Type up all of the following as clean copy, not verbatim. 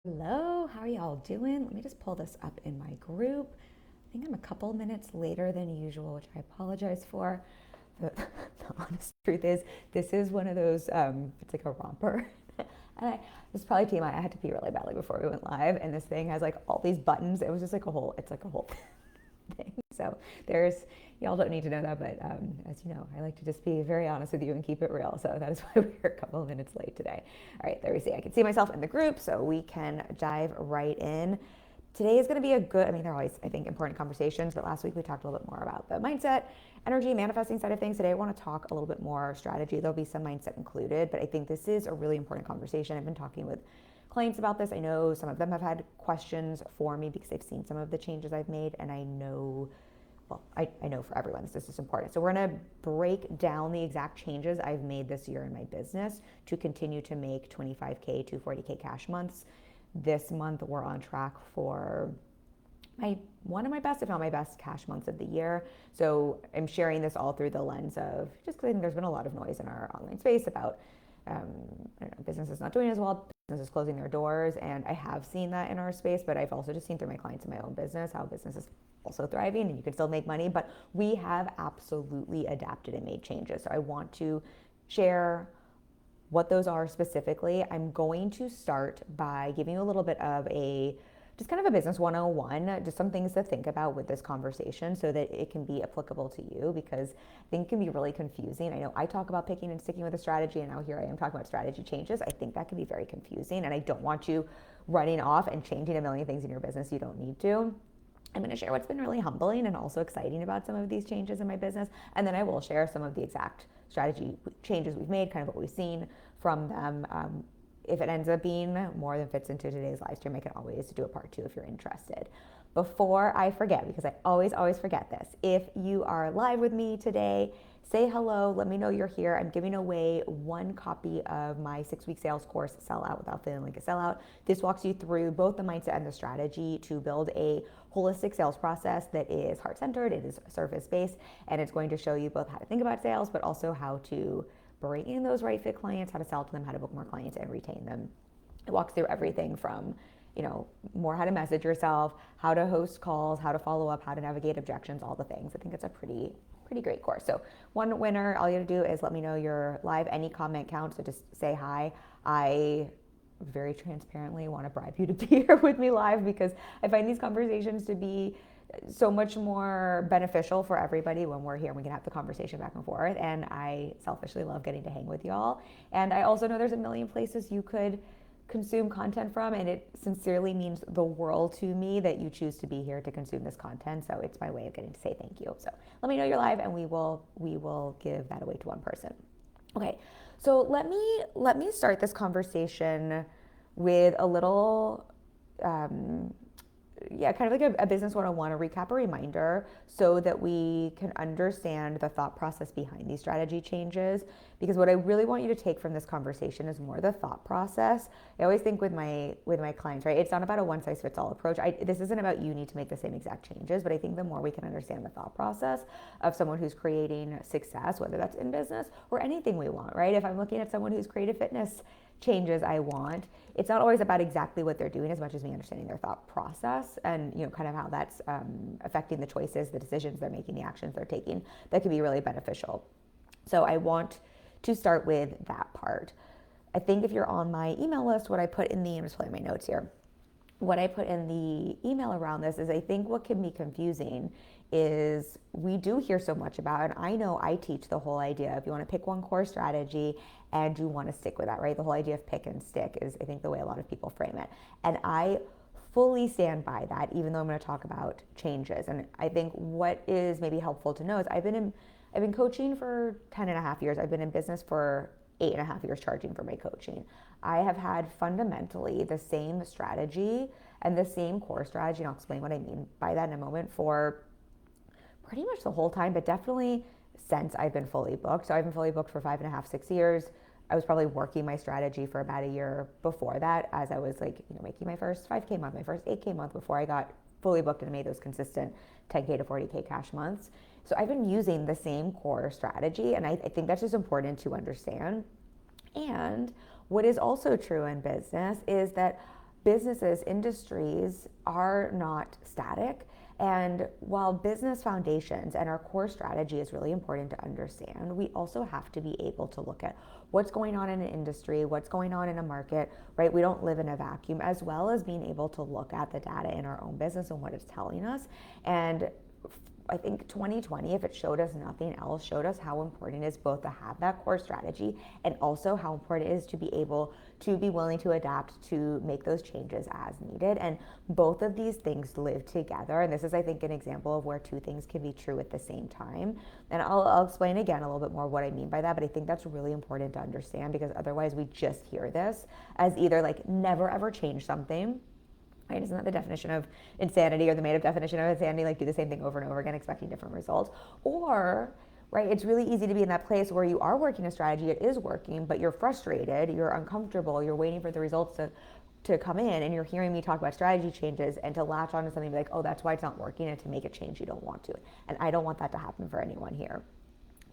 Hello, how are y'all doing? Let me just pull this up in my group. I think I'm a couple minutes later than usual, which I apologize for. The honest truth is, this is one of those, it's like a romper. This is probably TMI. I had to pee really badly before we went live, and this thing has like all these buttons. It was just like it's like a whole thing. So y'all don't need to know that, but as you know, I like to just be very honest with you and keep it real. So that is why we're a couple of minutes late today. All right, there we see. I can see myself in the group, so we can dive right in. Today is going to be a good, they're always, I think, important conversations, but last week we talked a little bit more about the mindset, energy, manifesting side of things. Today I want to talk a little bit more strategy. There'll be some mindset included, but I think this is a really important conversation. I've been talking with clients about this. I know some of them have had questions for me because they've seen some of the changes I've made, and I know for everyone this is important. So we're going to break down the exact changes I've made this year in my business to continue to make 25K to 40K cash months. This month we're on track for one of my best, if not my best, cash months of the year. So I'm sharing this all through the lens of just because I think there's been a lot of noise in our online space about businesses not doing as well, businesses closing their doors, and I have seen that in our space, but I've also just seen through my clients in my own business how business is also thriving and you can still make money, but we have absolutely adapted and made changes. So I want to share what those are specifically. I'm going to start by giving you a little bit of just kind of a business 101, just some things to think about with this conversation so that it can be applicable to you, because I think it can be really confusing. I know I talk about picking and sticking with a strategy, and now here I am talking about strategy changes. I think that can be very confusing, and I don't want you running off and changing a million things in your business you don't need to. I'm going to share what's been really humbling and also exciting about some of these changes in my business. And then I will share some of the exact strategy changes we've made, kind of what we've seen from them. If it ends up being more than fits into today's live stream, I can always do a part 2 if you're interested. Before I forget, because I always forget this, if you are live with me today, say hello, let me know you're here. I'm giving away one copy of my 6-week sales course, Sell Out Without Feeling Like a Sellout. This walks you through both the mindset and the strategy to build a holistic sales process that is heart-centered, it is service-based, and it's going to show you both how to think about sales, but also how to bring in those right fit clients, how to sell to them, how to book more clients and retain them. It walks through everything from more how to message yourself, how to host calls, how to follow up, how to navigate objections, all the things. I think it's a pretty great course. So one winner, all you have to do is let me know you're live. Any comment counts, so just say hi. I very transparently want to bribe you to be here with me live because I find these conversations to be so much more beneficial for everybody when we're here and we can have the conversation back and forth. And I selfishly love getting to hang with y'all. And I also know there's a million places you could consume content from, and it sincerely means the world to me that you choose to be here to consume this content. So it's my way of getting to say thank you. So let me know you're live, and we will give that away to one person. Okay, so let me start this conversation with a little kind of like a business 101, a recap, a reminder, so that we can understand the thought process behind these strategy changes. Because what I really want you to take from this conversation is more the thought process. I always think with my clients, right? It's not about a one size fits all approach. This isn't about you need to make the same exact changes, but I think the more we can understand the thought process of someone who's creating success, whether that's in business or anything we want, right? If I'm looking at someone who's created fitness changes I want, it's not always about exactly what they're doing as much as me understanding their thought process and kind of how that's affecting the choices, the decisions they're making, the actions they're taking. That can be really beneficial. So I want to start with that part. I think if you're on my email list, what I put in I'm just pulling my notes here. What I put in the email around this is I think what can be confusing is we do hear so much about, and I know I teach the whole idea of you want to pick one core strategy and you want to stick with that, right? The whole idea of pick and stick is, I think, the way a lot of people frame it. And I fully stand by that, even though I'm going to talk about changes. And I think what is maybe helpful to know is I've been coaching for 10 and a half years. I've been in business for 8.5 years charging for my coaching. I have had fundamentally the same strategy and the same core strategy, and I'll explain what I mean by that in a moment, for pretty much the whole time, but definitely since I've been fully booked. So I've been fully booked for 5.5, 6 years. I was probably working my strategy for about a year before that, as I was making my first 5K month, my first 8K month before I got fully booked and made those consistent 10K to 40K cash months. So I've been using the same core strategy, and I think that's just important to understand. And what is also true in business is that businesses, industries are not static. And while business foundations and our core strategy is really important to understand, we also have to be able to look at what's going on in an industry, what's going on in a market, right? We don't live in a vacuum, as well as being able to look at the data in our own business and what it's telling us. And I think 2020, if it showed us nothing else, showed us how important it is both to have that core strategy and also how important it is to be able to be willing to adapt to make those changes as needed. And both of these things live together. And this is, I think, an example of where two things can be true at the same time. And I'll explain again a little bit more what I mean by that, but I think that's really important to understand, because otherwise we just hear this as either like never ever change something. Right? Isn't that the definition of insanity, or the made-up definition of insanity? Like, do the same thing over and over again, expecting different results. Or, right, it's really easy to be in that place where you are working a strategy, it is working, but you're frustrated, you're uncomfortable, you're waiting for the results to come in, and you're hearing me talk about strategy changes, and to latch onto something like, oh, that's why it's not working, and to make a change you don't want to. And I don't want that to happen for anyone here.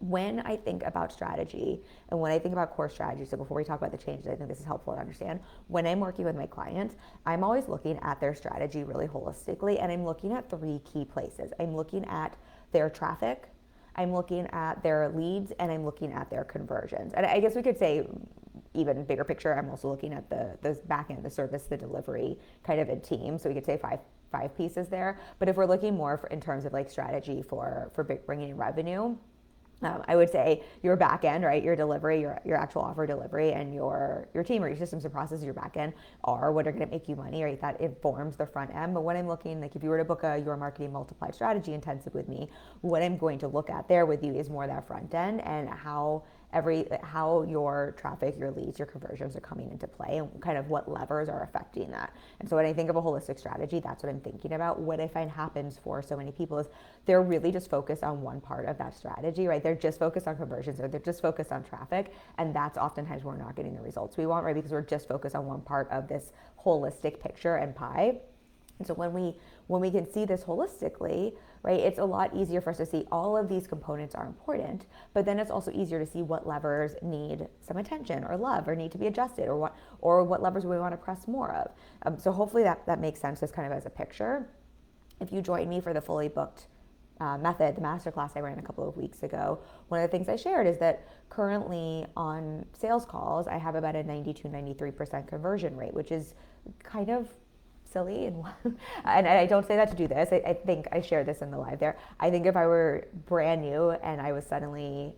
When I think about strategy and when I think about core strategy, so before we talk about the changes, I think this is helpful to understand. When I'm working with my clients, I'm always looking at their strategy really holistically, and I'm looking at three key places. I'm looking at their traffic, I'm looking at their leads, and I'm looking at their conversions. And I guess we could say, even bigger picture, I'm also looking at the back end, the service, the delivery kind of a team. So we could say five pieces there. But if we're looking more in terms of like strategy for bringing in revenue, I would say your back end, right, your delivery, your actual offer delivery, and your team or your systems and processes, your back end, are what are going to make you money, right? That informs the front end. But when I'm looking, like if you were to book a Your Marketing Multiplied strategy intensive with me, what I'm going to look at there with you is more that front end and how your traffic, your leads, your conversions are coming into play, and kind of what levers are affecting that. And so when I think of a holistic strategy, that's what I'm thinking about. What I find happens for so many people is they're really just focused on one part of that strategy, right? They're just focused on conversions, or they're just focused on traffic, and that's oftentimes where we're not getting the results we want, right? Because we're just focused on one part of this holistic picture and pie. And so when we can see this holistically, right, it's a lot easier for us to see all of these components are important, but then it's also easier to see what levers need some attention or love or need to be adjusted, or what levers we want to press more of. So hopefully that makes sense just kind of as a picture. If you join me for the fully booked method, the masterclass I ran a couple of weeks ago, one of the things I shared is that currently on sales calls, I have about a 92-93% conversion rate, which is kind of silly. And I don't say that to do this. I think I shared this in the live there. I think if I were brand new and I was suddenly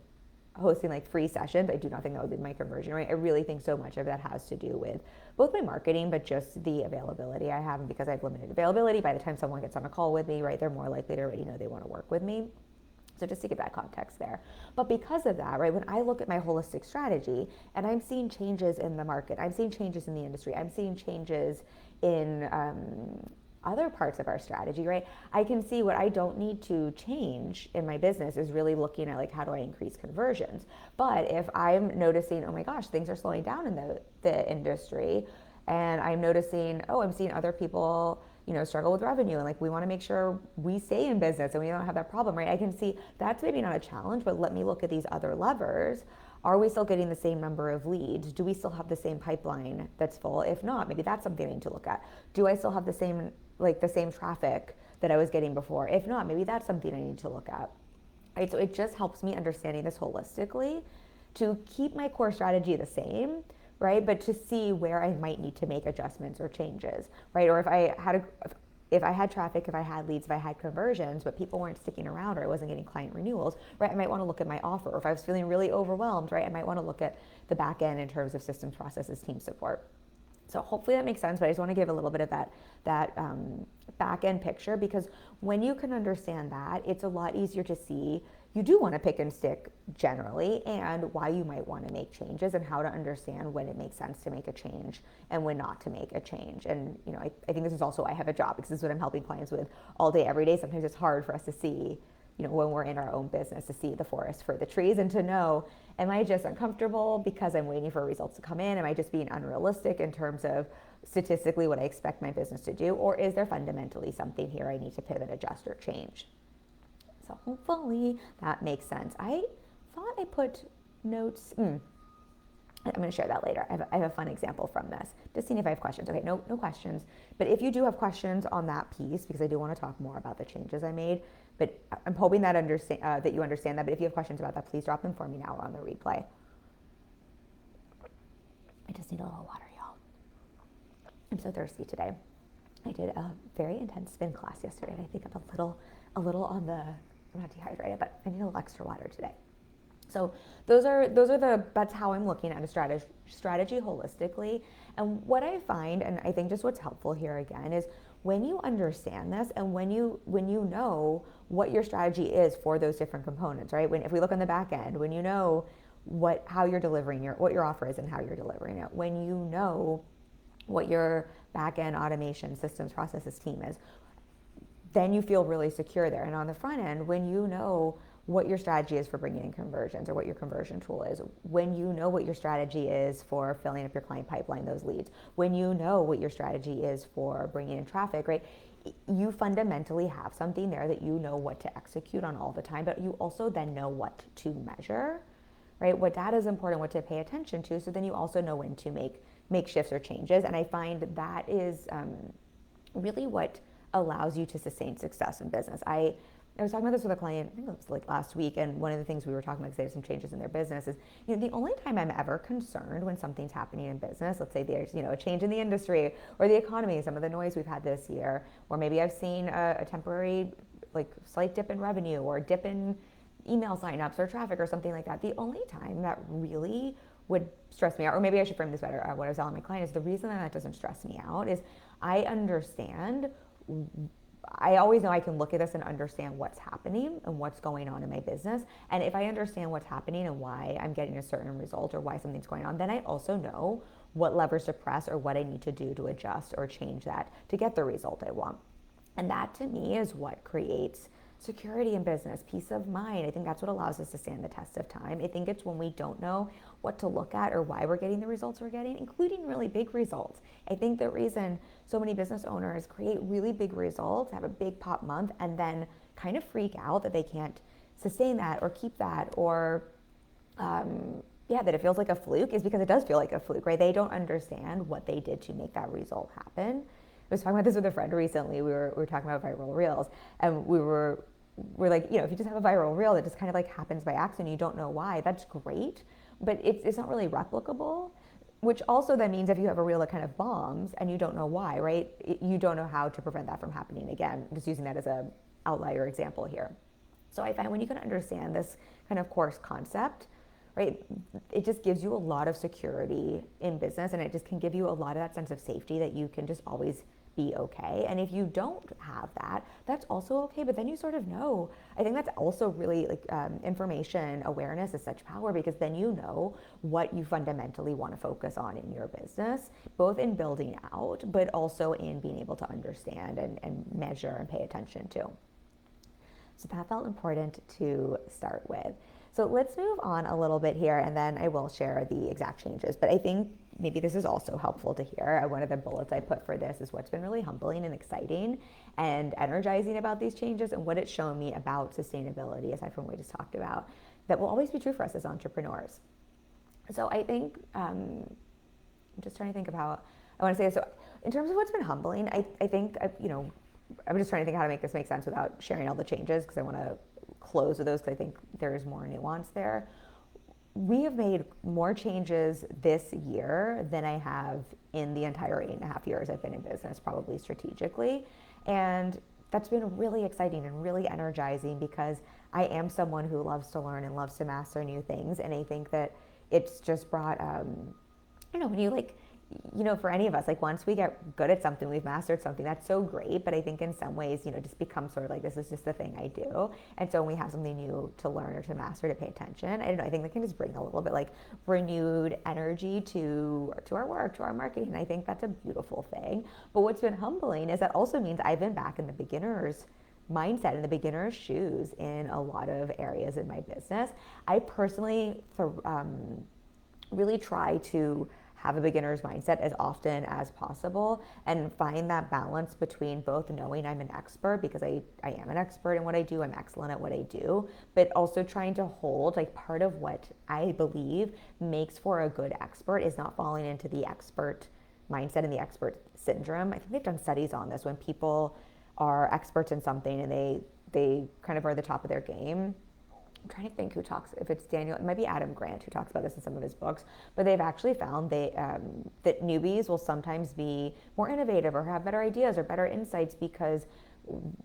hosting like free sessions, I do not think that would be my conversion rate. I really think so much of that has to do with both my marketing, but just the availability I have. And because I have limited availability, by the time someone gets on a call with me, right, they're more likely to already know they want to work with me. So just to give that context there. But because of that, right, when I look at my holistic strategy and I'm seeing changes in the market, I'm seeing changes in the industry, I'm seeing changes in other parts of our strategy, right? I can see what I don't need to change in my business is really looking at like, how do I increase conversions? But if I'm noticing, oh my gosh, things are slowing down in the industry, and I'm noticing, oh, I'm seeing other people, struggle with revenue, and like we want to make sure we stay in business and we don't have that problem, right? I can see that's maybe not a challenge, but let me look at these other levers. Are we still getting the same number of leads? Do we still have the same pipeline that's full? If not, maybe that's something I need to look at. Do I still have the same traffic that I was getting before? If not, maybe that's something I need to look at. Right? So it just helps me understanding this holistically to keep my core strategy the same, right? But to see where I might need to make adjustments or changes, right? Or if I had traffic, if I had leads, if I had conversions, but people weren't sticking around, or I wasn't getting client renewals, right? I might want to look at my offer. Or if I was feeling really overwhelmed, right, I might want to look at the back end in terms of systems, processes, team support. So hopefully that makes sense, but I just want to give a little bit of that back end picture, because when you can understand that, it's a lot easier to see you do want to pick and stick generally, and why you might want to make changes, and how to understand when it makes sense to make a change and when not to make a change. And I think this is also why I have a job, because this is what I'm helping clients with all day, every day. Sometimes it's hard for us to see, when we're in our own business, to see the forest for the trees, and to know, am I just uncomfortable because I'm waiting for results to come in? Am I just being unrealistic in terms of statistically what I expect my business to do? Or is there fundamentally something here I need to pivot, adjust, or change? So hopefully that makes sense. I thought I put notes. I'm going to share that later. I have a fun example from this. Just seeing if I have questions. Okay, no questions. But if you do have questions on that piece, because I do want to talk more about the changes I made, but I'm hoping that that you understand that. But if you have questions about that, please drop them for me now or on the replay. I just need a little water, y'all. I'm so thirsty today. I did a very intense spin class yesterday, and I think I'm a little on the, I'm not dehydrated, but I need a little extra water today. So that's how I'm looking at a strategy holistically. And what I find, and I think just what's helpful here again, is when you understand this and when you know what your strategy is for those different components, right? If we look on the back end, when you know how you're delivering what your offer is and how you're delivering it, when you know what your back end automation systems processes team is, then you feel really secure there. And on the front end, when you know what your strategy is for bringing in conversions or what your conversion tool is, when you know what your strategy is for filling up your client pipeline, those leads, when you know what your strategy is for bringing in traffic, right? You fundamentally have something there that you know what to execute on all the time, but you also then know what to measure, right? What data is important, what to pay attention to, so then you also know when to make shifts or changes. And I find that is really what allows you to sustain success in business. I was talking about this with a client, I think it was like last week, and one of the things we were talking about, because they have some changes in their business, is the only time I'm ever concerned when something's happening in business, let's say there's a change in the industry or the economy, some of the noise we've had this year, or maybe I've seen a temporary slight dip in revenue or dip in email signups or traffic or something like that. The only time that really would stress me out, or maybe I should frame this better, what I was telling my client is the reason that doesn't stress me out is I always know I can look at this and understand what's happening and what's going on in my business. And if I understand what's happening and why I'm getting a certain result or why something's going on, then I also know what levers to press or what I need to do to adjust or change that to get the result I want. And that to me is what creates security in business, peace of mind. I think that's what allows us to stand the test of time. I think it's when we don't know what to look at or why we're getting the results we're getting, including really big results. I think the reason so many business owners create really big results, have a big pop month, and then kind of freak out that they can't sustain that or keep that, or that it feels like a fluke, is because it does feel like a fluke, right? They don't understand what they did to make that result happen. I was talking about this with a friend recently. We were talking about viral reels, and we're like, if you just have a viral reel that just kind of like happens by accident, you don't know why, that's great, but it's not really replicable, which also then means if you have a reel that kind of bombs and you don't know why, right, you don't know how to prevent that from happening again. Just using that as a outlier example here. So I find when you can understand this kind of course concept, right, it just gives you a lot of security in business, and it just can give you a lot of that sense of safety that you can just always be okay. And if you don't have that, that's also okay, but then you sort of know. I think that's also really information awareness is such power, because then you know what you fundamentally want to focus on in your business, both in building out, but also in being able to understand and measure and pay attention to. So that felt important to start with. So let's move on a little bit here, and then I will share the exact changes. But I think maybe this is also helpful to hear. One of the bullets I put for this is what's been really humbling and exciting and energizing about these changes, and what it's shown me about sustainability, aside from what we just talked about, that will always be true for us as entrepreneurs. So I think, I'm just trying to think about, I want to say this. So in terms of what's been humbling, I think, I'm just trying to think how to make this make sense without sharing all the changes, because I want to close with those, because I think there's more nuance there. We have made more changes this year than I have in the entire 8.5 years I've been in business, probably strategically. And that's been really exciting and really energizing, because I am someone who loves to learn and loves to master new things. And I think that it's just brought, when you for any of us, once we get good at something, we've mastered something, that's so great. But I think in some ways, just becomes sort of like, this is just the thing I do. And so when we have something new to learn or to master, to pay attention, I don't know, I think that can just bring a little bit renewed energy to our work, to our marketing. And I think that's a beautiful thing. But what's been humbling is that also means I've been back in the beginner's mindset, in the beginner's shoes in a lot of areas in my business. I personally really try to have a beginner's mindset as often as possible and find that balance between both knowing I'm an expert because I am an expert in what I do, I'm excellent at what I do, but also trying to hold, like, part of what I believe makes for a good expert is not falling into the expert mindset and the expert syndrome. I think they've done studies on this when people are experts in something and they kind of are the top of their game. I'm trying to think who talks, if it's Daniel, it might be Adam Grant who talks about this in some of his books, but they've actually found that newbies will sometimes be more innovative or have better ideas or better insights because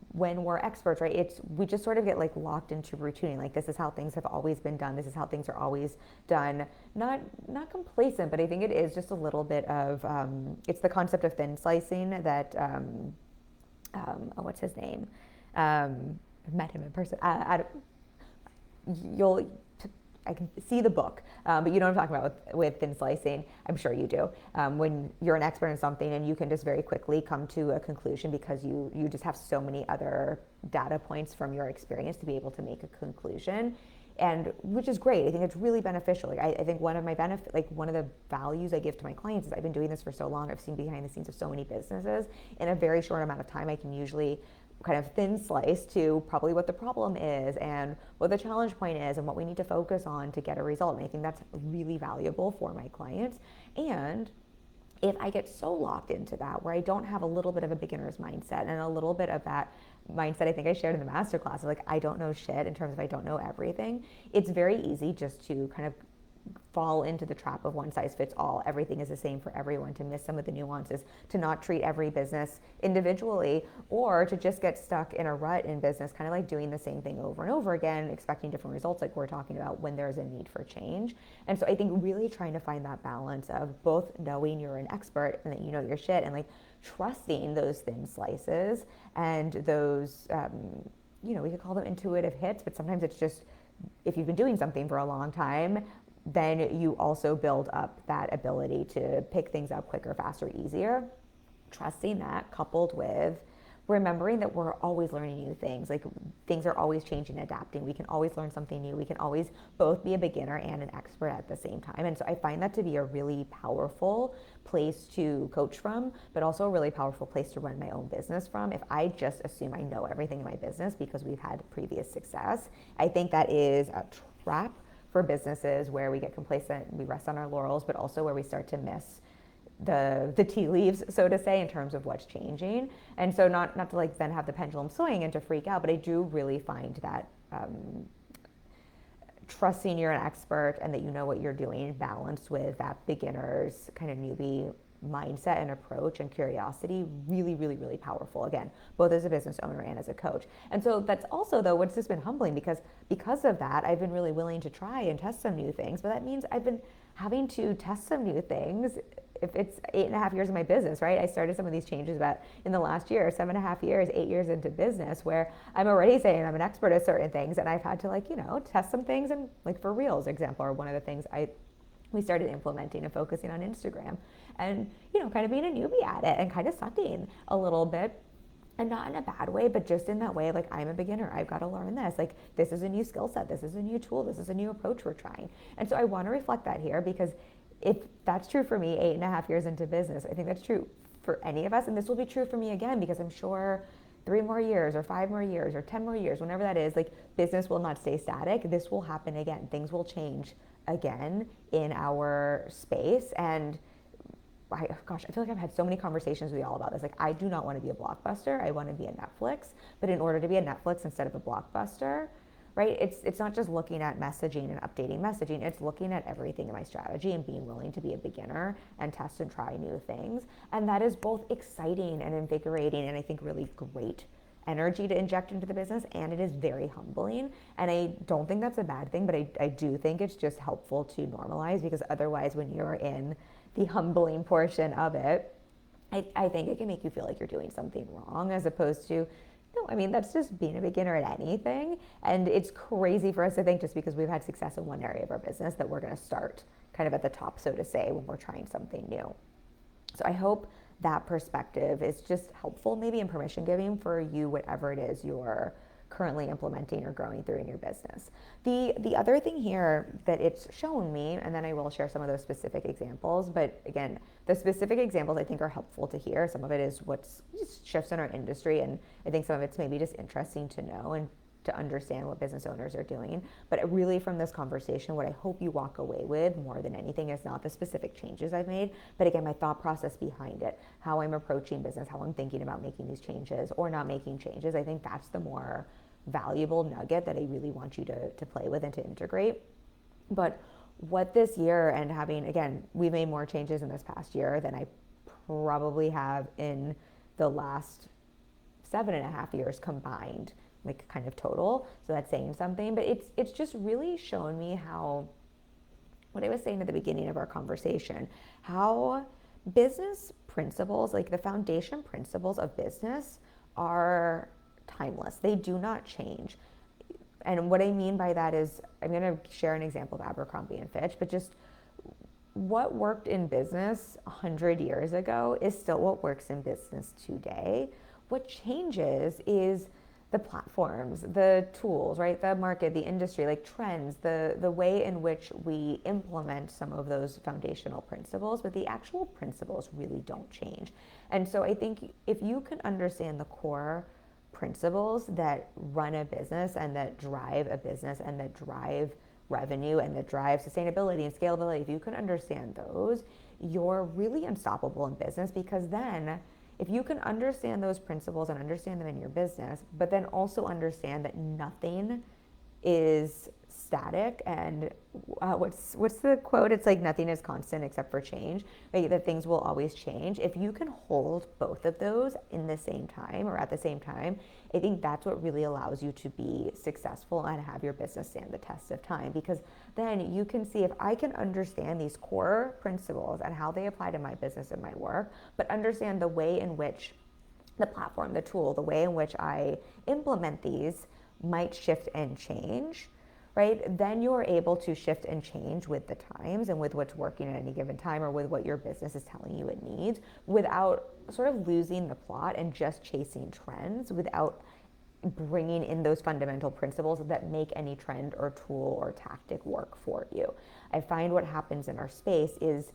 when we're experts, right, we just sort of get like locked into routine. Like, this is how things have always been done. This is how things are always done. Not complacent, but I think it is just a little bit of, it's the concept of thin slicing that, what's his name? I've met him in person. I can see the book, but you know what I'm talking about with thin slicing. I'm sure you do. When you're an expert in something and you can just very quickly come to a conclusion because you just have so many other data points from your experience to be able to make a conclusion, and which is great. I think it's really beneficial. Like, I think one of the values I give to my clients is I've been doing this for so long. I've seen behind the scenes of so many businesses. In a very short amount of time, I can usually kind of thin slice to probably what the problem is and what the challenge point is and what we need to focus on to get a result. And I think that's really valuable for my clients. And if I get so locked into that, where I don't have a little bit of a beginner's mindset and a little bit of that mindset I think I shared in the masterclass of like, I don't know shit in terms of I don't know everything, it's very easy just to kind of fall into the trap of one size fits all. Everything is the same for everyone, to miss some of the nuances, to not treat every business individually, or to just get stuck in a rut in business, kind of like doing the same thing over and over again, expecting different results like we're talking about when there's a need for change. And so I think really trying to find that balance of both knowing you're an expert and that you know your shit and like trusting those thin slices and those, we could call them intuitive hits, but sometimes it's just, if you've been doing something for a long time, then you also build up that ability to pick things up quicker, faster, easier. Trusting that, coupled with remembering that we're always learning new things. Like, things are always changing, adapting. We can always learn something new. We can always both be a beginner and an expert at the same time. And so I find that to be a really powerful place to coach from, but also a really powerful place to run my own business from. If I just assume I know everything in my business because we've had previous success, I think that is a trap for businesses where we get complacent, we rest on our laurels, but also where we start to miss the tea leaves, so to say, in terms of what's changing. And so not to like then have the pendulum swing and to freak out, but I do really find that trusting you're an expert and that you know what you're doing balanced with that beginner's kind of newbie mindset and approach and curiosity, really, really, really powerful. Again, both as a business owner and as a coach. And so that's also, though, what's just been humbling, because of that, I've been really willing to try and test some new things. But that means I've been having to test some new things. If it's 8.5 years of my business, right? I started some of these changes about in the last year, 7.5 years, 8 years into business, where I'm already saying I'm an expert at certain things, and I've had to test some things. And like for Reels example, or one of the things we started implementing and focusing on Instagram, and kind of being a newbie at it and kind of sucking a little bit, and not in a bad way, but just in that way, like, I'm a beginner, I've got to learn this, like, this is a new skill set, this is a new tool, this is a new approach we're trying. And so I want to reflect that here, because if that's true for me 8.5 years into business, I think that's true for any of us, and this will be true for me again, because I'm sure 3 more years or 5 more years or 10 more years, whenever that is, like, business will not stay static. This will happen again. Things will change again in our space. And I feel like I've had so many conversations with y'all about this. Like, I do not want to be a Blockbuster. I want to be a Netflix. But in order to be a Netflix instead of a Blockbuster, right, it's not just looking at messaging and updating messaging. It's looking at everything in my strategy and being willing to be a beginner and test and try new things. And that is both exciting and invigorating, and I think really great energy to inject into the business, and it is very humbling. And I don't think that's a bad thing, but I do think it's just helpful to normalize, because otherwise, when you're in the humbling portion of it, I think it can make you feel like you're doing something wrong, as opposed to, no, I mean, that's just being a beginner at anything. And it's crazy for us to think just because we've had success in one area of our business that we're going to start kind of at the top, so to say, when we're trying something new. So I hope that perspective is just helpful, maybe in permission giving for you, whatever it is you're currently implementing or growing through in your business. The other thing here that it's shown me, and then I will share some of those specific examples, but again, the specific examples I think are helpful to hear. Some of it is what's just shifts in our industry, and I think some of it's maybe just interesting to know and to understand what business owners are doing. But really from this conversation, what I hope you walk away with more than anything is not the specific changes I've made, but again, my thought process behind it, how I'm approaching business, how I'm thinking about making these changes or not making changes. I think that's the more valuable nugget that I really want you to play with and to integrate. But what this year, and having, again, we made more changes in this past year than I probably have in the last 7.5 years combined, like kind of total. So that's saying something, but it's just really shown me how, what I was saying at the beginning of our conversation, how business principles, like the foundation principles of business, are timeless. They do not change. And what I mean by that is, I'm going to share an example of Abercrombie and Fitch, but just what worked in business 100 years ago is still what works in business today. What changes is the platforms, the tools, right? The market, the industry, like trends, the way in which we implement some of those foundational principles, but the actual principles really don't change. And so I think if you can understand the core principles that run a business and that drive a business and that drive revenue and that drive sustainability and scalability, if you can understand those, you're really unstoppable in business, because then if you can understand those principles and understand them in your business, but then also understand that nothing is static, and what's the quote? It's like nothing is constant except for change, right? That things will always change. If you can hold both of those in the same time or at the same time, I think that's what really allows you to be successful and have your business stand the test of time, because then you can see, if I can understand these core principles and how they apply to my business and my work, but understand the way in which the platform, the tool, the way in which I implement these might shift and change, right? Then you're able to shift and change with the times and with what's working at any given time, or with what your business is telling you it needs, without sort of losing the plot and just chasing trends, without bringing in those fundamental principles that make any trend or tool or tactic work for you. I find what happens in our space is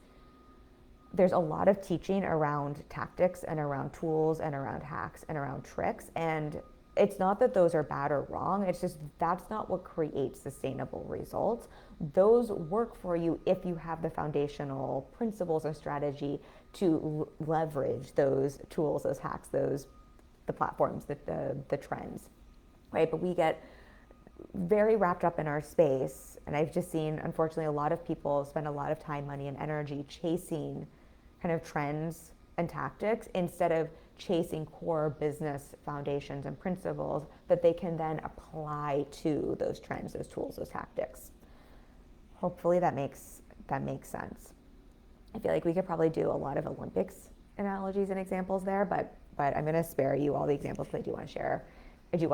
there's a lot of teaching around tactics and around tools and around hacks and around tricks, and it's not that those are bad or wrong, it's just that's not what creates sustainable results. Those work for you if you have the foundational principles and strategy to leverage those tools, those hacks, the platforms, the trends, right? But we get very wrapped up in our space, and I've just seen, unfortunately, a lot of people spend a lot of time, money, and energy chasing kind of trends and tactics instead of chasing core business foundations and principles that they can then apply to those trends, those tools, those tactics. Hopefully that makes sense. I feel like we could probably do a lot of Olympics analogies and examples there, but I'm going to spare you all the examples because I do want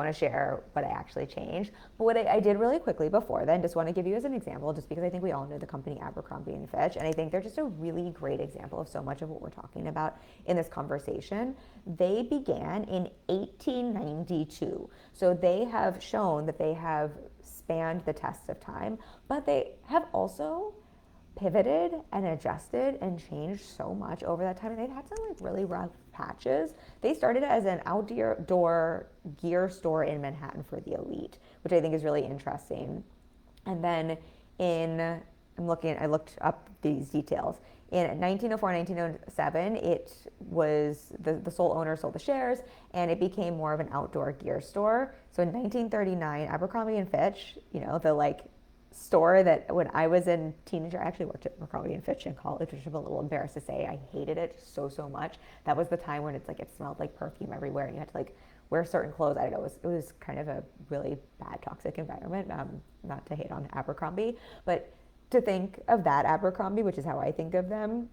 to share what I actually changed. But what I did really quickly before then, just want to give you as an example, just because I think we all know the company Abercrombie and Fitch, and I think they're just a really great example of so much of what we're talking about in this conversation. They began in 1892. So they have shown that they have spanned the test of time, but they have also pivoted and adjusted and changed so much over that time, and they've had some like really rough patches. They started as an outdoor gear store in Manhattan for the elite, which I think is really interesting. And then I looked up these details. In 1904, 1907, it was the sole owner sold the shares, and it became more of an outdoor gear store. So in 1939, Abercrombie and Fitch, the like store that when I was a teenager, I actually worked at Abercrombie and Fitch in college, which I'm a little embarrassed to say. I hated it so much. That was the time when it's like it smelled like perfume everywhere, and you had to like wear certain clothes. I don't know, it was kind of a really bad, toxic environment. Not to hate on Abercrombie, but to think of that Abercrombie, which is how I think of them,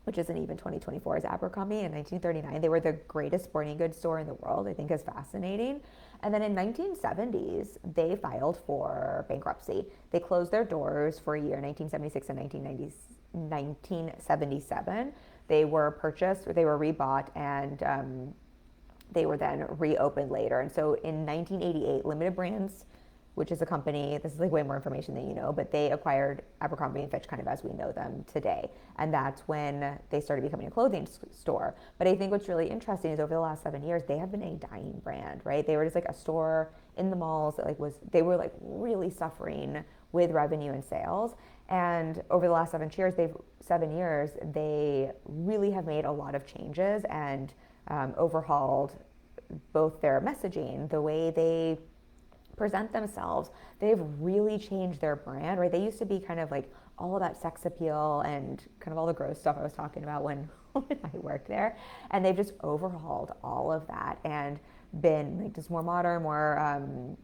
which isn't even 2024 as Abercrombie. In 1939, they were the greatest sporting goods store in the world, I think is fascinating. And then in 1970s, they filed for bankruptcy. They closed their doors for a year, 1976 and 1977. They were purchased, or they were rebought and they were then reopened later. And so in 1988, Limited Brands, which is a company, this is like way more information than you know, but they acquired Abercrombie and Fitch kind of as we know them today. And that's when they started becoming a clothing store. But I think what's really interesting is over the last 7 years, they have been a dying brand, right? They were just like a store in the malls that they were like really suffering with revenue and sales. And over the last 7 years, they really have made a lot of changes and overhauled both their messaging, the way they present themselves. They've really changed their brand, right? They used to be kind of like all about sex appeal and kind of all the gross stuff I was talking about when I worked there. And they've just overhauled all of that and been like just more modern, more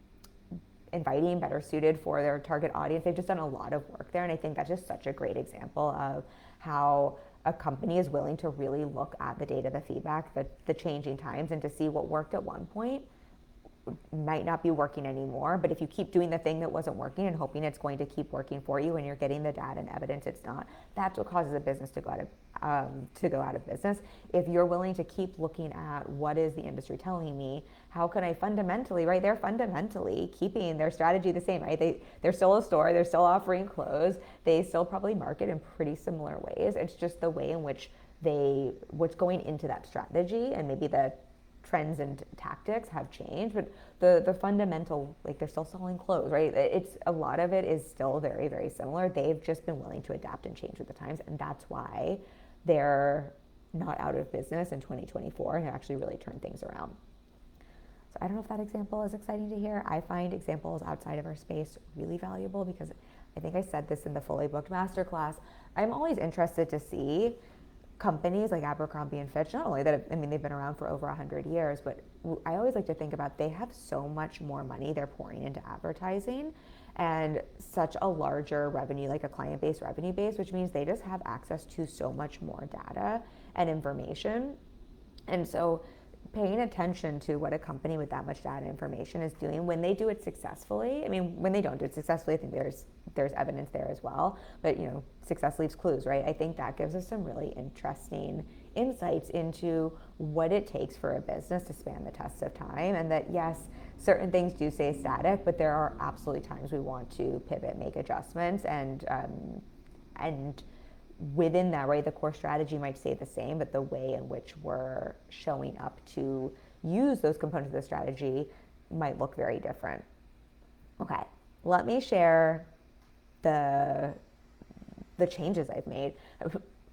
inviting, better suited for their target audience. They've just done a lot of work there. And I think that's just such a great example of how a company is willing to really look at the data, the feedback, the changing times, and to see what worked at one point might not be working anymore. But if you keep doing the thing that wasn't working and hoping it's going to keep working for you and you're getting the data and evidence it's not, that's what causes a business to go out of business. If you're willing to keep looking at what is the industry telling me, how can I fundamentally, right? They're fundamentally keeping their strategy the same, right? They're still a store, they're still offering clothes, they still probably market in pretty similar ways. It's just the way in which what's going into that strategy and maybe the trends and tactics have changed, but the fundamental, like they're still selling clothes, right? It's a lot of it is still very, very similar. They've just been willing to adapt and change with the times, and that's why they're not out of business in 2024 and actually really turned things around. So I don't know if that example is exciting to hear. I find examples outside of our space really valuable because I think I said this in the Fully Booked Masterclass. I'm always interested to see companies like Abercrombie and Fitch, not only that, I mean, they've been around for over 100 years, but I always like to think about they have so much more money they're pouring into advertising and such a larger revenue, like a client-based revenue base, which means they just have access to so much more data and information. And so paying attention to what a company with that much data and information is doing when they do it successfully. I mean, when they don't do it successfully, I think there's evidence there as well. But success leaves clues, right? I think that gives us some really interesting insights into what it takes for a business to span the test of time. And that yes, certain things do stay static, but there are absolutely times we want to pivot, make adjustments, and within that, right, the core strategy might stay the same, but the way in which we're showing up to use those components of the strategy might look very different. Okay, let me share the changes I've made.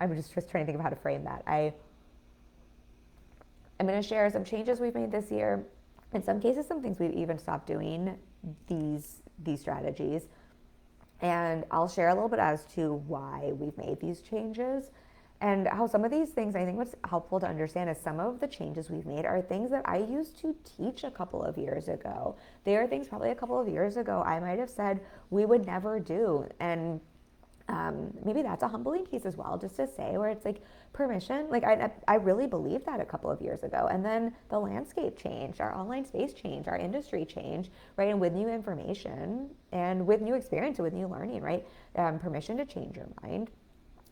I'm just trying to think of how to frame that. I'm going to share some changes we've made this year. In some cases, some things we've even stopped doing these strategies. And I'll share a little bit as to why we've made these changes and how some of these things, I think what's helpful to understand is some of the changes we've made are things that I used to teach a couple of years ago. They are things probably a couple of years ago I might have said we would never do. And maybe that's a humbling piece as well, just to say, where it's like permission. Like I really believed that a couple of years ago, and then the landscape changed, our online space changed, our industry changed, right? And with new information and with new experience, with new learning, right? Permission to change your mind.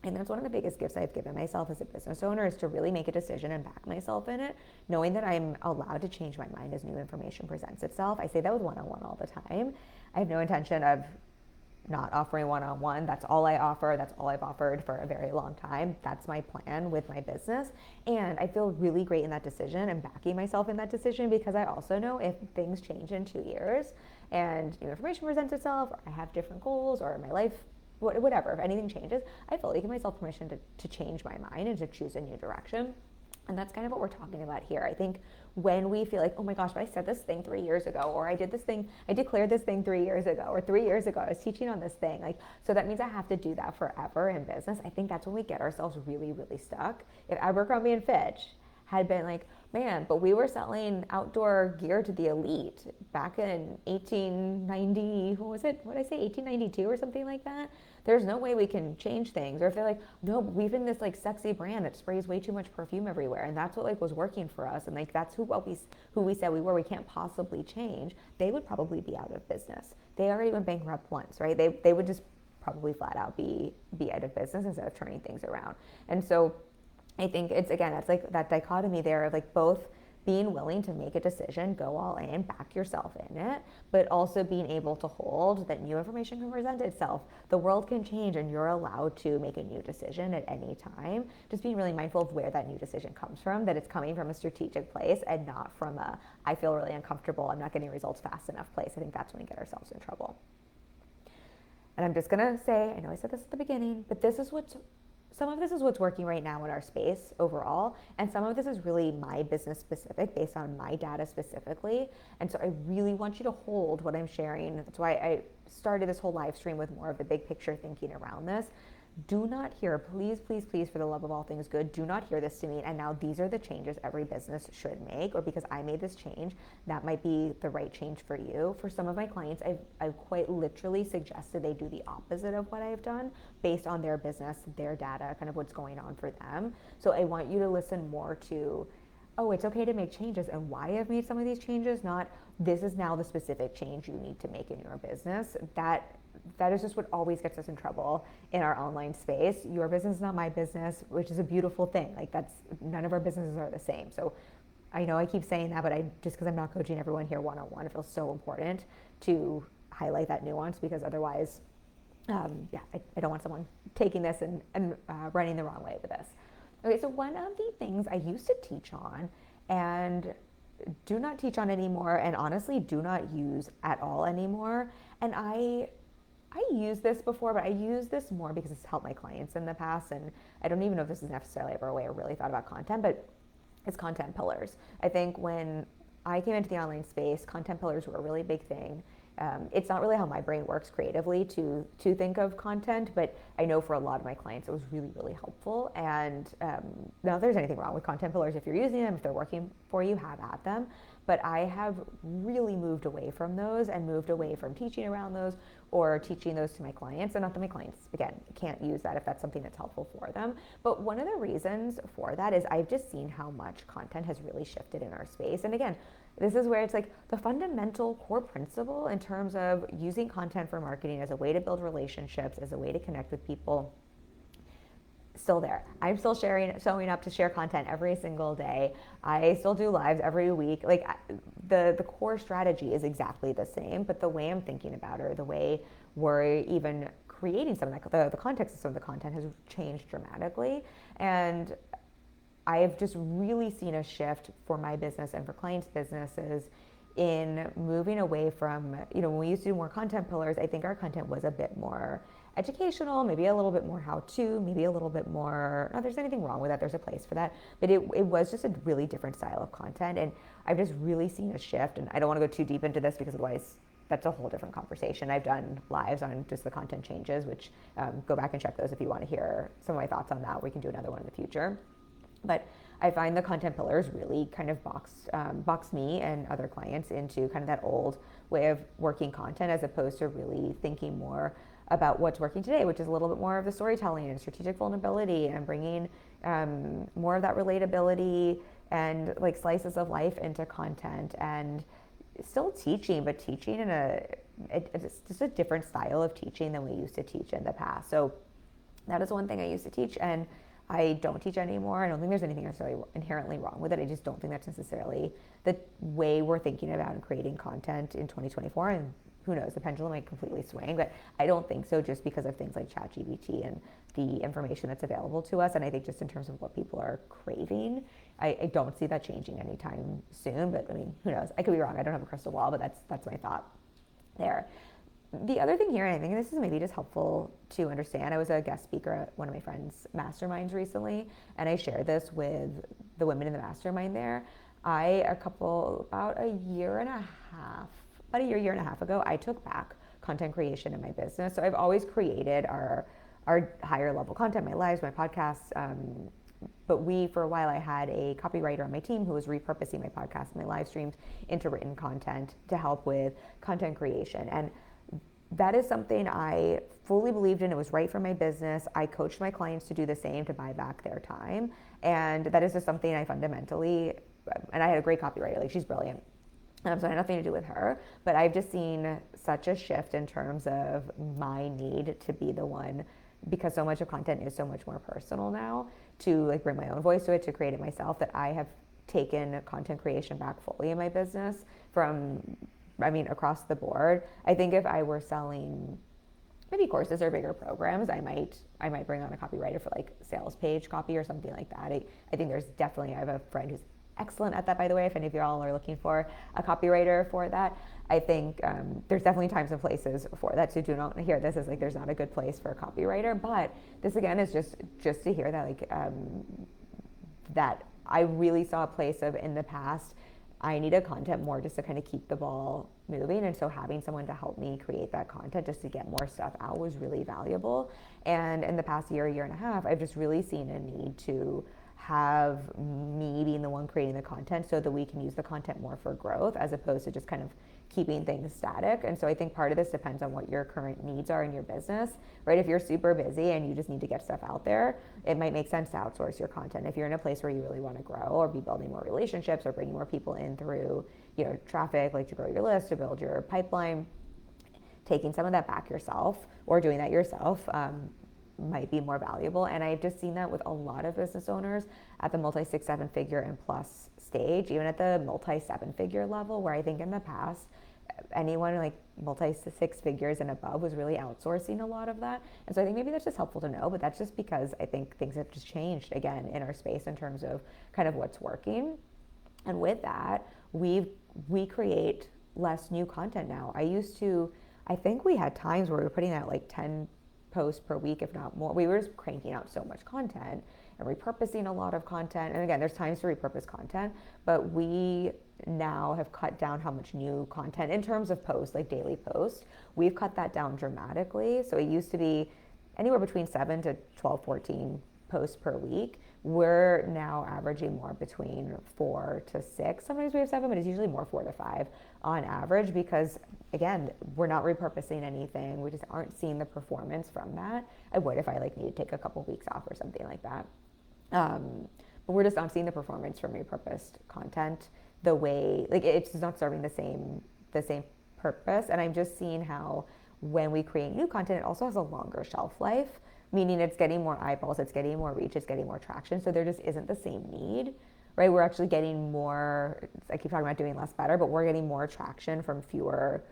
And that's one of the biggest gifts I've given myself as a business owner, is to really make a decision and back myself in it, knowing that I'm allowed to change my mind as new information presents itself. I say that with one-on-one all the time. I have no intention of not offering one-on-one. That's all I offer. That's all I've offered for a very long time. That's my plan with my business. And I feel really great in that decision and backing myself in that decision, because I also know if things change in 2 years and new information presents itself, or I have different goals, or my life, whatever, if anything changes, I fully give myself permission to change my mind and to choose a new direction. And that's kind of what we're talking about here. I think when we feel like, oh my gosh, but I said this thing 3 years ago, or I declared this thing 3 years ago, or 3 years ago I was teaching on this thing, like, so that means I have to do that forever in business. I think that's when we get ourselves really, really stuck. If Abercrombie and Fitch had been like, man, but we were selling outdoor gear to the elite back in 1890, what was it? What did I say, 1892 or something like that? There's no way we can change things. Or if they're like, no, we've been this like sexy brand that sprays way too much perfume everywhere, and that's what like was working for us, and like that's who we said we were, we can't possibly change, they would probably be out of business. They already went bankrupt once, right? They would just probably flat out be out of business instead of turning things around. And so I think it's like that dichotomy there of like both being willing to make a decision, go all in, back yourself in it, but also being able to hold that new information can present itself. The world can change and you're allowed to make a new decision at any time. Just being really mindful of where that new decision comes from, that it's coming from a strategic place and not from a, I feel really uncomfortable, I'm not getting results fast enough place. I think that's when we get ourselves in trouble. And I'm just gonna say, I know I said this at the beginning, but some of this is what's working right now in our space overall, and some of this is really my business specific based on my data specifically. And so I really want you to hold what I'm sharing. That's why I started this whole live stream with more of the big picture thinking around this. Do not hear, please, please, please, for the love of all things good, do not hear this to me, and now these are the changes every business should make, or because I made this change, that might be the right change for you. For some of my clients, I've quite literally suggested they do the opposite of what I've done based on their business, their data, kind of what's going on for them. So I want you to listen more to, oh, it's okay to make changes and why I've made some of these changes, not this is now the specific change you need to make in your business. That is just what always gets us in trouble in our online space. Your business is not my business, which is a beautiful thing. Like none of our businesses are the same. So I know I keep saying that, but just because I'm not coaching everyone here one-on-one, it feels so important to highlight that nuance, because otherwise, I don't want someone taking this and running the wrong way with this. Okay, so one of the things I used to teach on and do not teach on anymore, and honestly do not use at all anymore, and I used this before, but I use this more because it's helped my clients in the past, and I don't even know if this is necessarily ever a way I really thought about content, but it's content pillars. I think when I came into the online space, content pillars were a really big thing. It's not really how my brain works creatively to think of content, but I know for a lot of my clients it was really, really helpful. And not that there's anything wrong with content pillars if you're using them, if they're working for you, have at them. But I have really moved away from those and moved away from teaching around those or teaching those to my clients. And not that my clients, again, can't use that if that's something that's helpful for them. But one of the reasons for that is I've just seen how much content has really shifted in our space. And again, this is where it's like the fundamental core principle in terms of using content for marketing as a way to build relationships, as a way to connect with people, still there. I'm still showing up to share content every single day. I still do lives every week. Like the core strategy is exactly the same, but the way I'm thinking about it, or the way we're even creating some of the context of some of the content has changed dramatically. And I've just really seen a shift for my business and for clients' businesses in moving away from, when we used to do more content pillars, I think our content was a bit more educational, maybe a little bit more how-to, maybe a little bit more, not there's anything wrong with that, there's a place for that, but it was just a really different style of content. And I've just really seen a shift, and I don't want to go too deep into this because otherwise that's a whole different conversation. I've done lives on just the content changes, which go back and check those if you want to hear some of my thoughts on that. We can do another one in the future. But I find the content pillars really kind of box me and other clients into kind of that old way of working content, as opposed to really thinking more about what's working today, which is a little bit more of the storytelling and strategic vulnerability, and bringing more of that relatability and like slices of life into content, and still teaching, but teaching in it's just a different style of teaching than we used to teach in the past. So that is one thing I used to teach, and I don't teach anymore. I don't think there's anything necessarily inherently wrong with it. I just don't think that's necessarily the way we're thinking about and creating content in 2024. And who knows, the pendulum might completely swing, but I don't think so, just because of things like ChatGPT and the information that's available to us. And I think just in terms of what people are craving, I don't see that changing anytime soon. But I mean, who knows? I could be wrong. I don't have a crystal ball, but that's my thought there. The other thing here, and I think this is maybe just helpful to understand, I was a guest speaker at one of my friends' masterminds recently, and I shared this with the women in the mastermind there. About a year and a half ago, I took back content creation in my business. So I've always created our higher level content, my lives, my podcasts, but for a while, I had a copywriter on my team who was repurposing my podcasts and my live streams into written content to help with content creation. And that is something I fully believed in. It was right for my business. I coached my clients to do the same, to buy back their time. And that is just something I fundamentally, and I had a great copywriter, like she's brilliant. So I had nothing to do with her, but I've just seen such a shift in terms of my need to be the one, because so much of content is so much more personal now, to like bring my own voice to it, to create it myself, that I have taken content creation back fully in my business across the board. I think if I were selling maybe courses or bigger programs, I might bring on a copywriter for like sales page copy or something like that. I think there's definitely, I have a friend who's excellent at that, by the way, if any of y'all are looking for a copywriter for that. I think there's definitely times and places for that. So do not hear this as like there's not a good place for a copywriter, but this again is just to hear that that I really saw a place of, in the past, I needed content more just to kind of keep the ball moving. And so having someone to help me create that content just to get more stuff out was really valuable. And in the past year and a half, I've just really seen a need to have me being the one creating the content so that we can use the content more for growth as opposed to just kind of keeping things static. And so I think part of this depends on what your current needs are in your business, right? If you're super busy and you just need to get stuff out there, it might make sense to outsource your content. If you're in a place where you really want to grow or be building more relationships or bringing more people in through, traffic, like to grow your list, to build your pipeline, taking some of that back yourself or doing that yourself might be more valuable. And I've just seen that with a lot of business owners at the multi 6, 7 figure and plus stage, even at the multi 7 figure level, where I think in the past, anyone like multi 6 figures and above was really outsourcing a lot of that. And so I think maybe that's just helpful to know, but that's just because I think things have just changed again in our space in terms of kind of what's working. And with that, we create less new content now. I think we had times where we were putting out like 10 posts per week, if not more. We were just cranking out so much content and repurposing a lot of content. And again, there's times to repurpose content, but we now have cut down how much new content in terms of posts, like daily posts. We've cut that down dramatically. So it used to be anywhere between 7 to 12, 14 posts per week. We're now averaging more between 4 to 6. Sometimes we have 7, but it's usually more 4 to 5 on average because, again, we're not repurposing anything. We just aren't seeing the performance from that. I would if I need to take a couple weeks off or something like that. But we're just not seeing the performance from repurposed content the way, it's just not serving the same purpose. And I'm just seeing how when we create new content, it also has a longer shelf life, meaning it's getting more eyeballs, it's getting more reach, it's getting more traction. So there just isn't the same need, right? We're actually getting more, I keep talking about doing less better, but we're getting more traction from fewer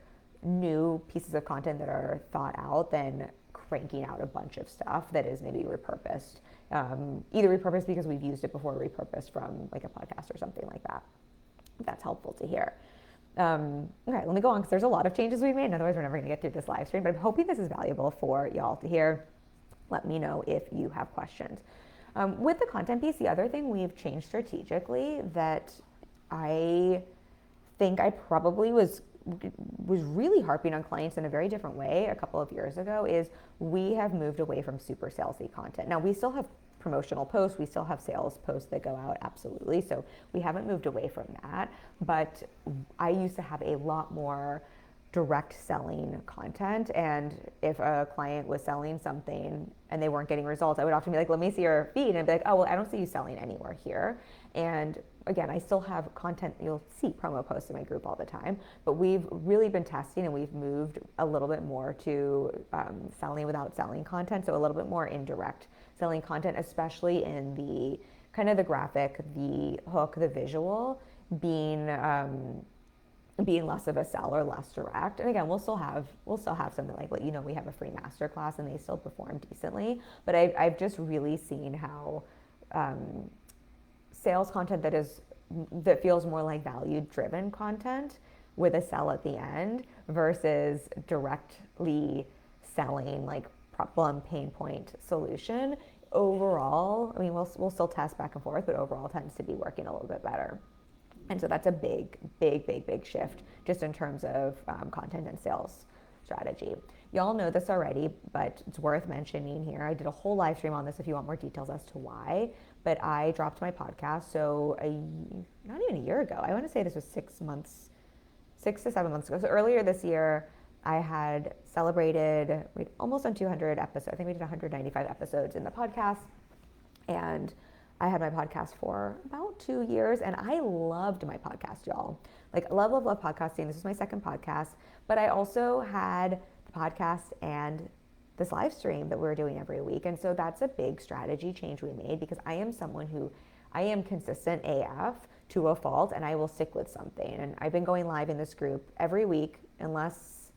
new pieces of content that are thought out than cranking out a bunch of stuff that is maybe repurposed. Either repurposed because we've used it before, repurposed from like a podcast or something like that. That's helpful to hear. Okay, let me go on because there's a lot of changes we've made. Otherwise, we're never going to get through this live stream. But I'm hoping this is valuable for y'all to hear. Let me know if you have questions. With the content piece, the other thing we've changed strategically that I think I probably was really harping on clients in a very different way a couple of years ago is we have moved away from super salesy content. Now, we still have promotional posts, we still have sales posts that go out, absolutely. So we haven't moved away from that. But I used to have a lot more direct selling content, and if a client was selling something and they weren't getting results, I would often be like, let me see your feed, and I'd be like, oh, well, I don't see you selling anywhere here. And again, I still have content, you'll see promo posts in my group all the time, but we've really been testing and we've moved a little bit more to selling without selling content, so a little bit more indirect selling content, especially in the kind of the graphic, the hook, the visual, being less of a seller, less direct. And again, we'll still have something like, we have a free masterclass and they still perform decently. But I've just really seen how sales content that feels more like value-driven content with a sell at the end versus directly selling like problem, pain point, solution. Overall, we'll still test back and forth, but overall tends to be working a little bit better. And so that's a big shift just in terms of content and sales strategy. Y'all know this already, but it's worth mentioning here. I did a whole live stream on this if you want more details as to why, but I dropped my podcast. So not even a year ago, I want to say this was 6 to 7 months ago. So earlier this year, I had celebrated, we'd almost done 200 episodes. I think we did 195 episodes in the podcast. And I had my podcast for about 2 years, and I loved my podcast, y'all. Love podcasting. This is my second podcast, but I also had the podcast and this live stream that we're doing every week. And so that's a big strategy change we made because I am someone who, I am consistent AF. to a fault, and I will stick with something. And I've been going live in this group every week, unless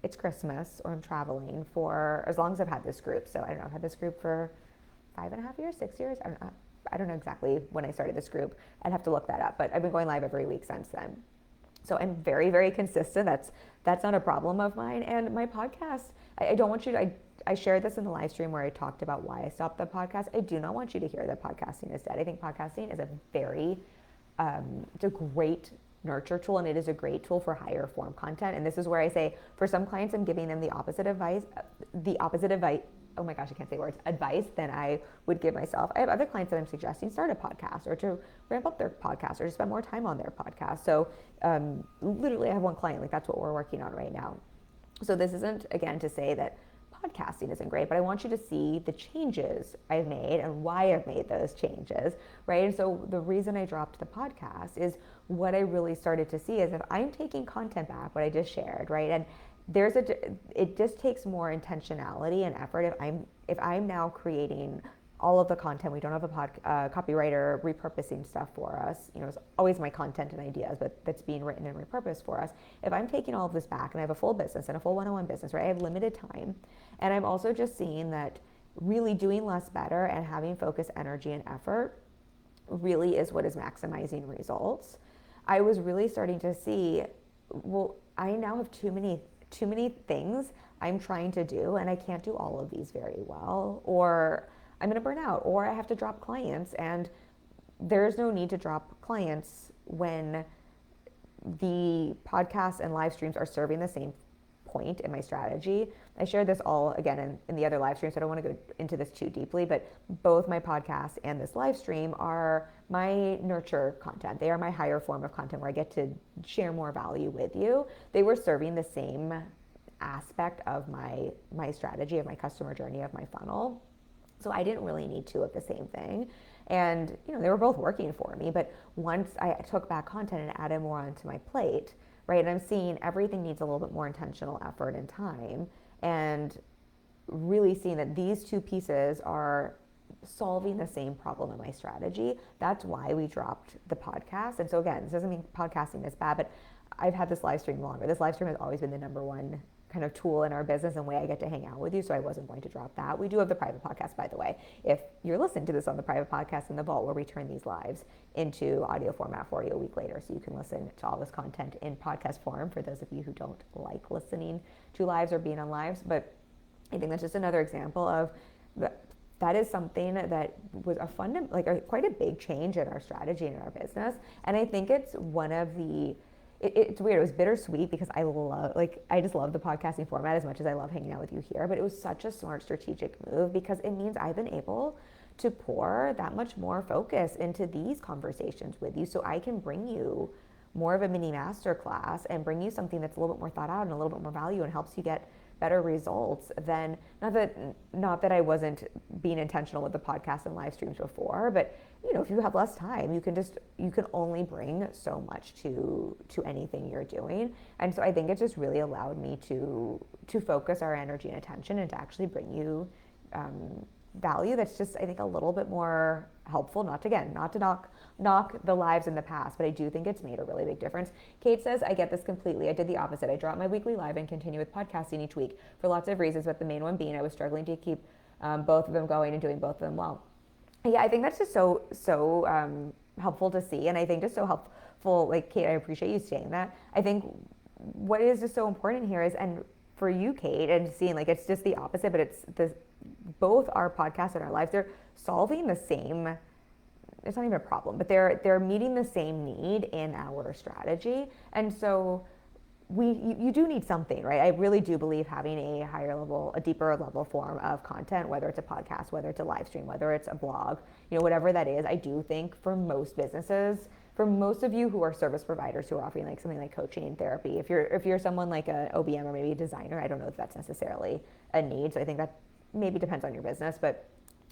it's Christmas or I'm traveling, for as long as I've had this group. So I don't know, I've had this group for 5.5 years, 6 years. I don't know exactly when I started this group. I'd have to look that up, but I've been going live every week since then. So I'm very, very consistent. That's not a problem of mine. And my podcast, I don't want you to, I shared this in the live stream where I talked about why I stopped the podcast. I do not want you to hear that podcasting is dead. I think podcasting is it's a great nurture tool, and it is a great tool for higher form content. And this is where I say, for some clients, I'm giving them the opposite advice, oh my gosh, I can't say words, advice than I would give myself. I have other clients that I'm suggesting start a podcast, or to ramp up their podcast, or to spend more time on their podcast. So literally I have one client, like that's what we're working on right now. So this isn't, again, to say that podcasting isn't great, but I want you to see the changes I've made and why I've made those changes, right? And so the reason I dropped the podcast is what I really started to see is if I'm taking content back, what I just shared, right? And it just takes more intentionality and effort if I'm now creating all of the content. We don't have a copywriter repurposing stuff for us. It's always my content and ideas, but that's being written and repurposed for us. If I'm taking all of this back and I have a full business and a full one-on-one business, right? I have limited time. And I'm also just seeing that really doing less better and having focus, energy, and effort really is what is maximizing results. I was really starting to see, well, I now have too many things I'm trying to do, and I can't do all of these very well, or I'm going to burn out, or I have to drop clients. And there's no need to drop clients when the podcasts and live streams are serving the same point in my strategy. I shared this all again in the other live streams, so I don't want to go into this too deeply, but both my podcast and this live stream are my nurture content. They are my higher form of content where I get to share more value with you. They were serving the same aspect of my strategy, of my customer journey, of my funnel. So I didn't really need two of the same thing. And they were both working for me, but once I took back content and added more onto my plate, right, and I'm seeing everything needs a little bit more intentional effort and time, and really seeing that these two pieces are solving the same problem in my strategy. That's why we dropped the podcast. And so again, this doesn't mean podcasting is bad, but I've had this live stream longer. This live stream has always been the number one kind of tool in our business and way I get to hang out with you, so I wasn't going to drop that. We do have the private podcast, by the way. If you're listening to this on the private podcast in the vault, where we turn these lives into audio format for you a week later, so you can listen to all this content in podcast form for those of you who don't like listening to lives or being on lives. But I think that's just another example of that is something that was quite a big change in our strategy and in our business. And I think it's one of the it's weird. It was bittersweet because I just love the podcasting format as much as I love hanging out with you here. But it was such a smart strategic move because it means I've been able to pour that much more focus into these conversations with you, so I can bring you more of a mini masterclass and bring you something that's a little bit more thought out and a little bit more value and helps you get better results than, not that I wasn't being intentional with the podcast and live streams before, but if you have less time, you can only bring so much to anything you're doing. And so I think it just really allowed me to focus our energy and attention and to actually bring you value that's just, I think, a little bit more helpful. Not to knock the lives in the past, but I do think it's made a really big difference. Kate says, I get this completely. I did the opposite. I dropped my weekly live and continue with podcasting each week for lots of reasons, but the main one being I was struggling to keep both of them going and doing both of them well. Yeah, I think that's just so helpful to see, and I think just so helpful. Like, Kate, I appreciate you saying that. I think what is just so important here is, and for you, Kate, and seeing it's just the opposite, but it's both our podcasts and our lives, they're solving the same. It's not even a problem, but they're meeting the same need in our strategy, and so you do need something, right? I really do believe having a deeper level form of content, whether it's a podcast, whether it's a live stream, whether it's a blog, whatever that is. I do think for most businesses, for most of you who are service providers who are offering something like coaching and therapy, if you're someone like an OBM or maybe a designer, I don't know if that's necessarily a need. So I think that maybe depends on your business, but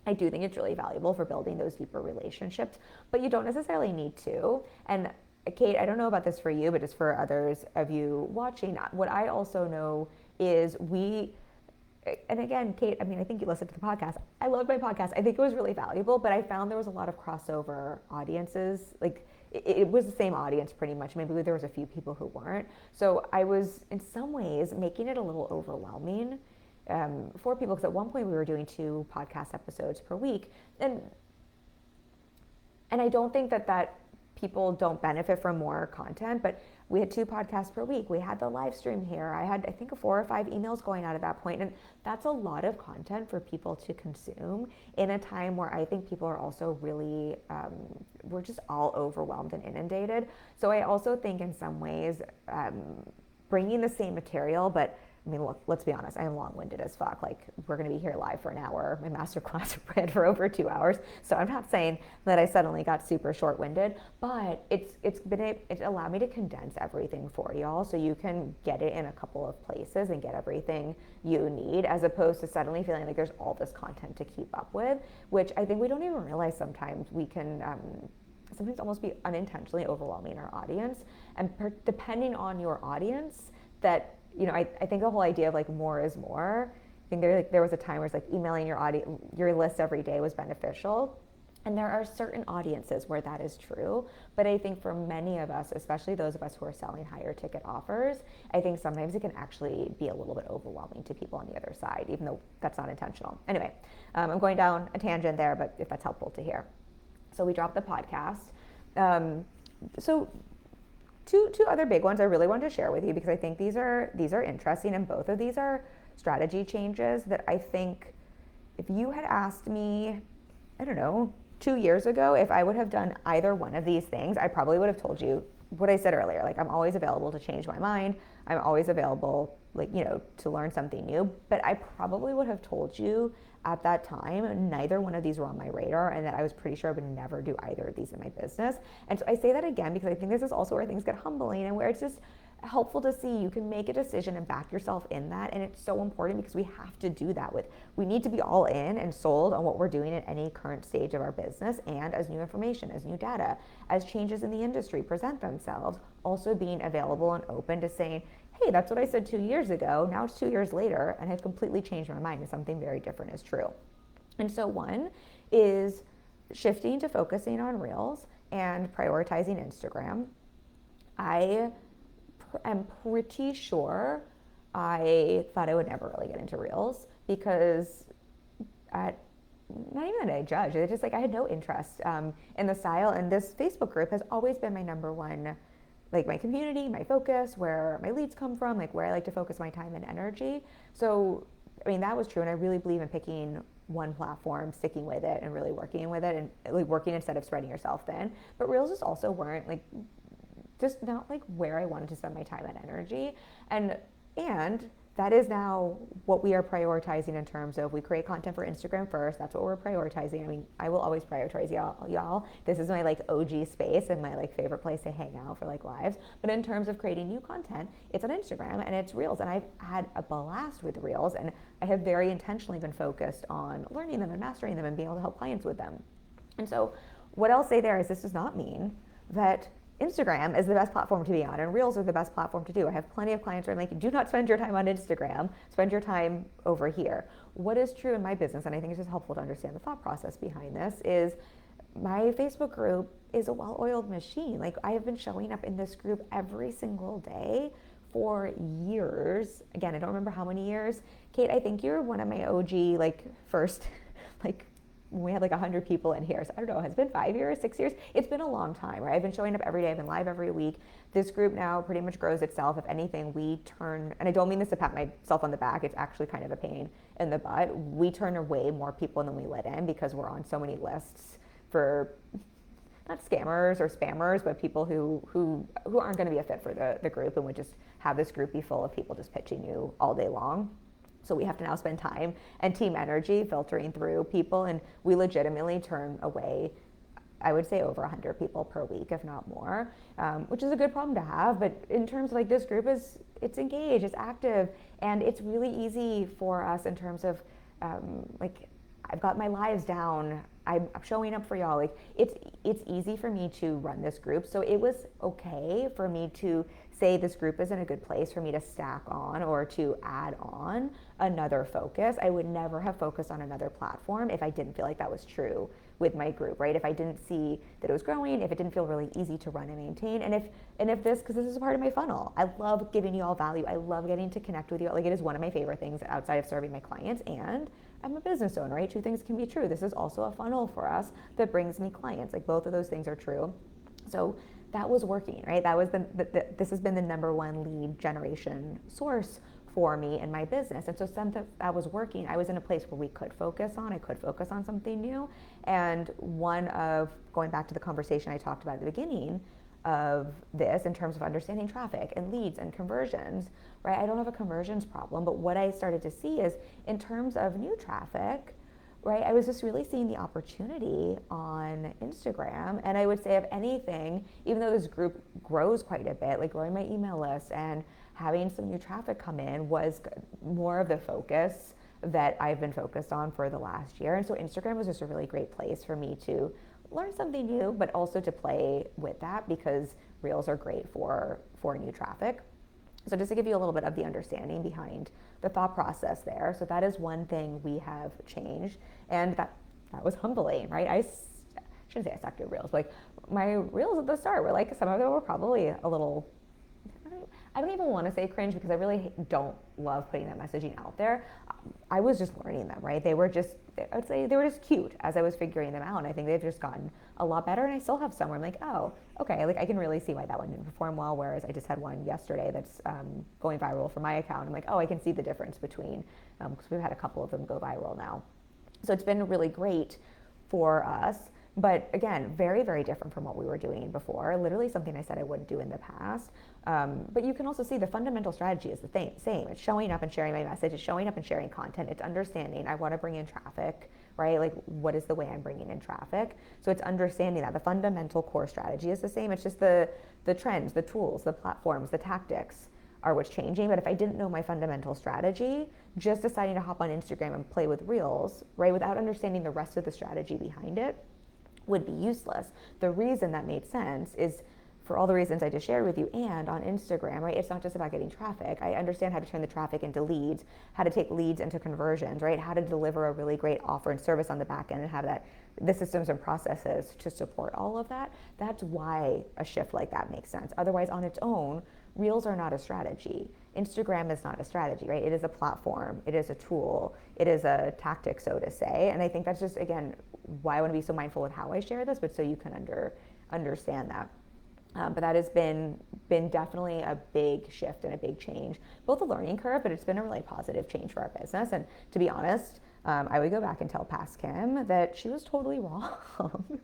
I do think it's really valuable for building those deeper relationships, but you don't necessarily need to. And Kate, I don't know about this for you, but just for others of you watching, what I also know is and again, Kate, I think you listened to the podcast. I loved my podcast. I think it was really valuable, but I found there was a lot of crossover audiences. it was the same audience pretty much. Maybe there was a few people who weren't. So I was in some ways making it a little overwhelming for people, because at one point we were doing 2 podcast episodes per week, and I don't think that people don't benefit from more content, but we had 2 podcasts per week. We had the live stream here. I had, I think, 4 or 5 emails going out at that point. And that's a lot of content for people to consume in a time where I think people are also really, we're just all overwhelmed and inundated. So I also think in some ways, bringing the same material, but I mean, look, let's be honest, I am long-winded as fuck. Like, we're going to be here live for an hour. My masterclass read for over 2 hours. So I'm not saying that I suddenly got super short-winded, but it allowed me to condense everything for y'all, so you can get it in a couple of places and get everything you need, as opposed to suddenly feeling like there's all this content to keep up with, which I think we don't even realize sometimes we can sometimes almost be unintentionally overwhelming our audience. And depending on your audience, that, you know, I think the whole idea of like more is more. I think there was a time where it's like emailing your list every day was beneficial. And there are certain audiences where that is true. But I think for many of us, especially those of us who are selling higher ticket offers, I think sometimes it can actually be a little bit overwhelming to people on the other side, even though that's not intentional. Anyway, I'm going down a tangent there, but if that's helpful to hear. So we dropped the podcast. So two other big ones I really wanted to share with you, because I think these are interesting, and both of these are strategy changes that I think if you had asked me, I don't know, 2 years ago, if I would have done either one of these things, I probably would have told you what I said earlier. Like, I'm always available to change my mind. I'm always available, like, you know, to learn something new. But I probably would have told you at that time, neither one of these were on my radar, and that I was pretty sure I would never do either of these in my business. And so I say that again because I think this is also where things get humbling, and where it's just helpful to see you can make a decision and back yourself in that. And it's so important, because we have to do that we need to be all in and sold on what we're doing at any current stage of our business, and as new information, as new data, as changes in the industry present themselves, also being available and open to saying, hey, that's what I said 2 years ago. Now it's 2 years later, and I've completely changed my mind, and something very different is true. And so one is shifting to focusing on Reels and prioritizing Instagram. I am pretty sure I thought I would never really get into Reels, because not even that I judge, it's just like I had no interest in the style. And this Facebook group has always been my number one, like, my community, my focus, where my leads come from, like where I like to focus my time and energy. So, I mean, that was true. And I really believe in picking one platform, sticking with it, and really working with it, and like working instead of spreading yourself thin. But Reels just also weren't like, just not like where I wanted to spend my time and energy. And that is now what we are prioritizing in terms of, we create content for Instagram first. That's what we're prioritizing. I mean, I will always prioritize y'all. This is my like OG space and my like favorite place to hang out for like lives. But in terms of creating new content, it's on Instagram and it's Reels. And I've had a blast with Reels, and I have very intentionally been focused on learning them and mastering them and being able to help clients with them. And so what I'll say there is, this does not mean that Instagram is the best platform to be on and Reels are the best platform to do. I have plenty of clients where I'm like, do not spend your time on Instagram, spend your time over here. What is true in my business, and I think it's just helpful to understand the thought process behind this, is my Facebook group is a well-oiled machine. Like, I have been showing up in this group every single day for years. Again, I don't remember how many years. Kate, I think you're one of my OG, like, first, like, we had like 100 people in here. So I don't know, has it been 5 years, 6 years? It's been a long time, right? I've been showing up every day. I've been live every week. This group now pretty much grows itself. If anything, we turn, and I don't mean this to pat myself on the back, it's actually kind of a pain in the butt. We turn away more people than we let in, because we're on so many lists for not scammers or spammers, but people who aren't going to be a fit for the group, and would just have this group be full of people just pitching you all day long. So we have to now spend time and team energy filtering through people, and we legitimately turn away, I would say, over 100 people per week, if not more, which is a good problem to have. But in terms of like, this group it's engaged, it's active, and it's really easy for us in terms of like, I've got my lives down, I'm showing up for y'all. Like, it's easy for me to run this group. So it was okay for me to say this group isn't a good place for me to stack on or to add on another focus. I would never have focused on another platform if I didn't feel like that was true with my group, right? If I didn't see that it was growing, if it didn't feel really easy to run and maintain, and if this, because this is a part of my funnel, I love giving you all value. I love getting to connect with you. Like, it is one of my favorite things outside of serving my clients, and I'm a business owner, right? Two things can be true. This is also a funnel for us that brings me clients. Like, both of those things are true. So that was working, right? That was this has been the number one lead generation source for me in my business. And so since that was working, I was in a place where I could focus on something new. And one of, going back to the conversation I talked about at the beginning of this, in terms of understanding traffic and leads and conversions, right? I don't have a conversions problem, but what I started to see is, in terms of new traffic, right, I was just really seeing the opportunity on Instagram. And I would say, if anything, even though this group grows quite a bit, like growing my email list and having some new traffic come in was more of the focus that I've been focused on for the last year. And so Instagram was just a really great place for me to learn something new, but also to play with that, because Reels are great for new traffic. So just to give you a little bit of the understanding behind the thought process there. So that is one thing we have changed, and that was humbling, right? I shouldn't say I sucked at Reels. Like, my Reels at the start were like, some of them were probably a little, I don't even want to say cringe, because I really don't love putting that messaging out there. I was just learning them, right? They were just, I would say they were just cute as I was figuring them out. And I think they've just gotten a lot better. And I still have some where I'm like, oh, okay, like I can really see why that one didn't perform well. Whereas I just had one yesterday that's going viral for my account. I'm like, oh, I can see the difference between, because we've had a couple of them go viral now. So it's been really great for us. But again, very, very different from what we were doing before. Literally something I said I wouldn't do in the past. But you can also see the fundamental strategy is the same. It's showing up and sharing my message. It's showing up and sharing content. It's understanding I want to bring in traffic, right? Like, what is the way I'm bringing in traffic? So it's understanding that the fundamental core strategy is the same. It's just the trends, the tools, the platforms, the tactics are what's changing. But if I didn't know my fundamental strategy, just deciding to hop on Instagram and play with Reels, right, without understanding the rest of the strategy behind it, would be useless. The reason that made sense is for all the reasons I just shared with you, and on Instagram, right? It's not just about getting traffic. I understand how to turn the traffic into leads, how to take leads into conversions, right? How to deliver a really great offer and service on the back end, and have the systems and processes to support all of that. That's why a shift like that makes sense. Otherwise, on its own, Reels are not a strategy. Instagram is not a strategy, right? It is a platform. It is a tool. It is a tactic, so to say. And I think that's just, again, why I want to be so mindful with how I share this, but so you can understand that. But that has been definitely a big shift and a big change, both a learning curve, but it's been a really positive change for our business. And to be honest, I would go back and tell past Kim that she was totally wrong.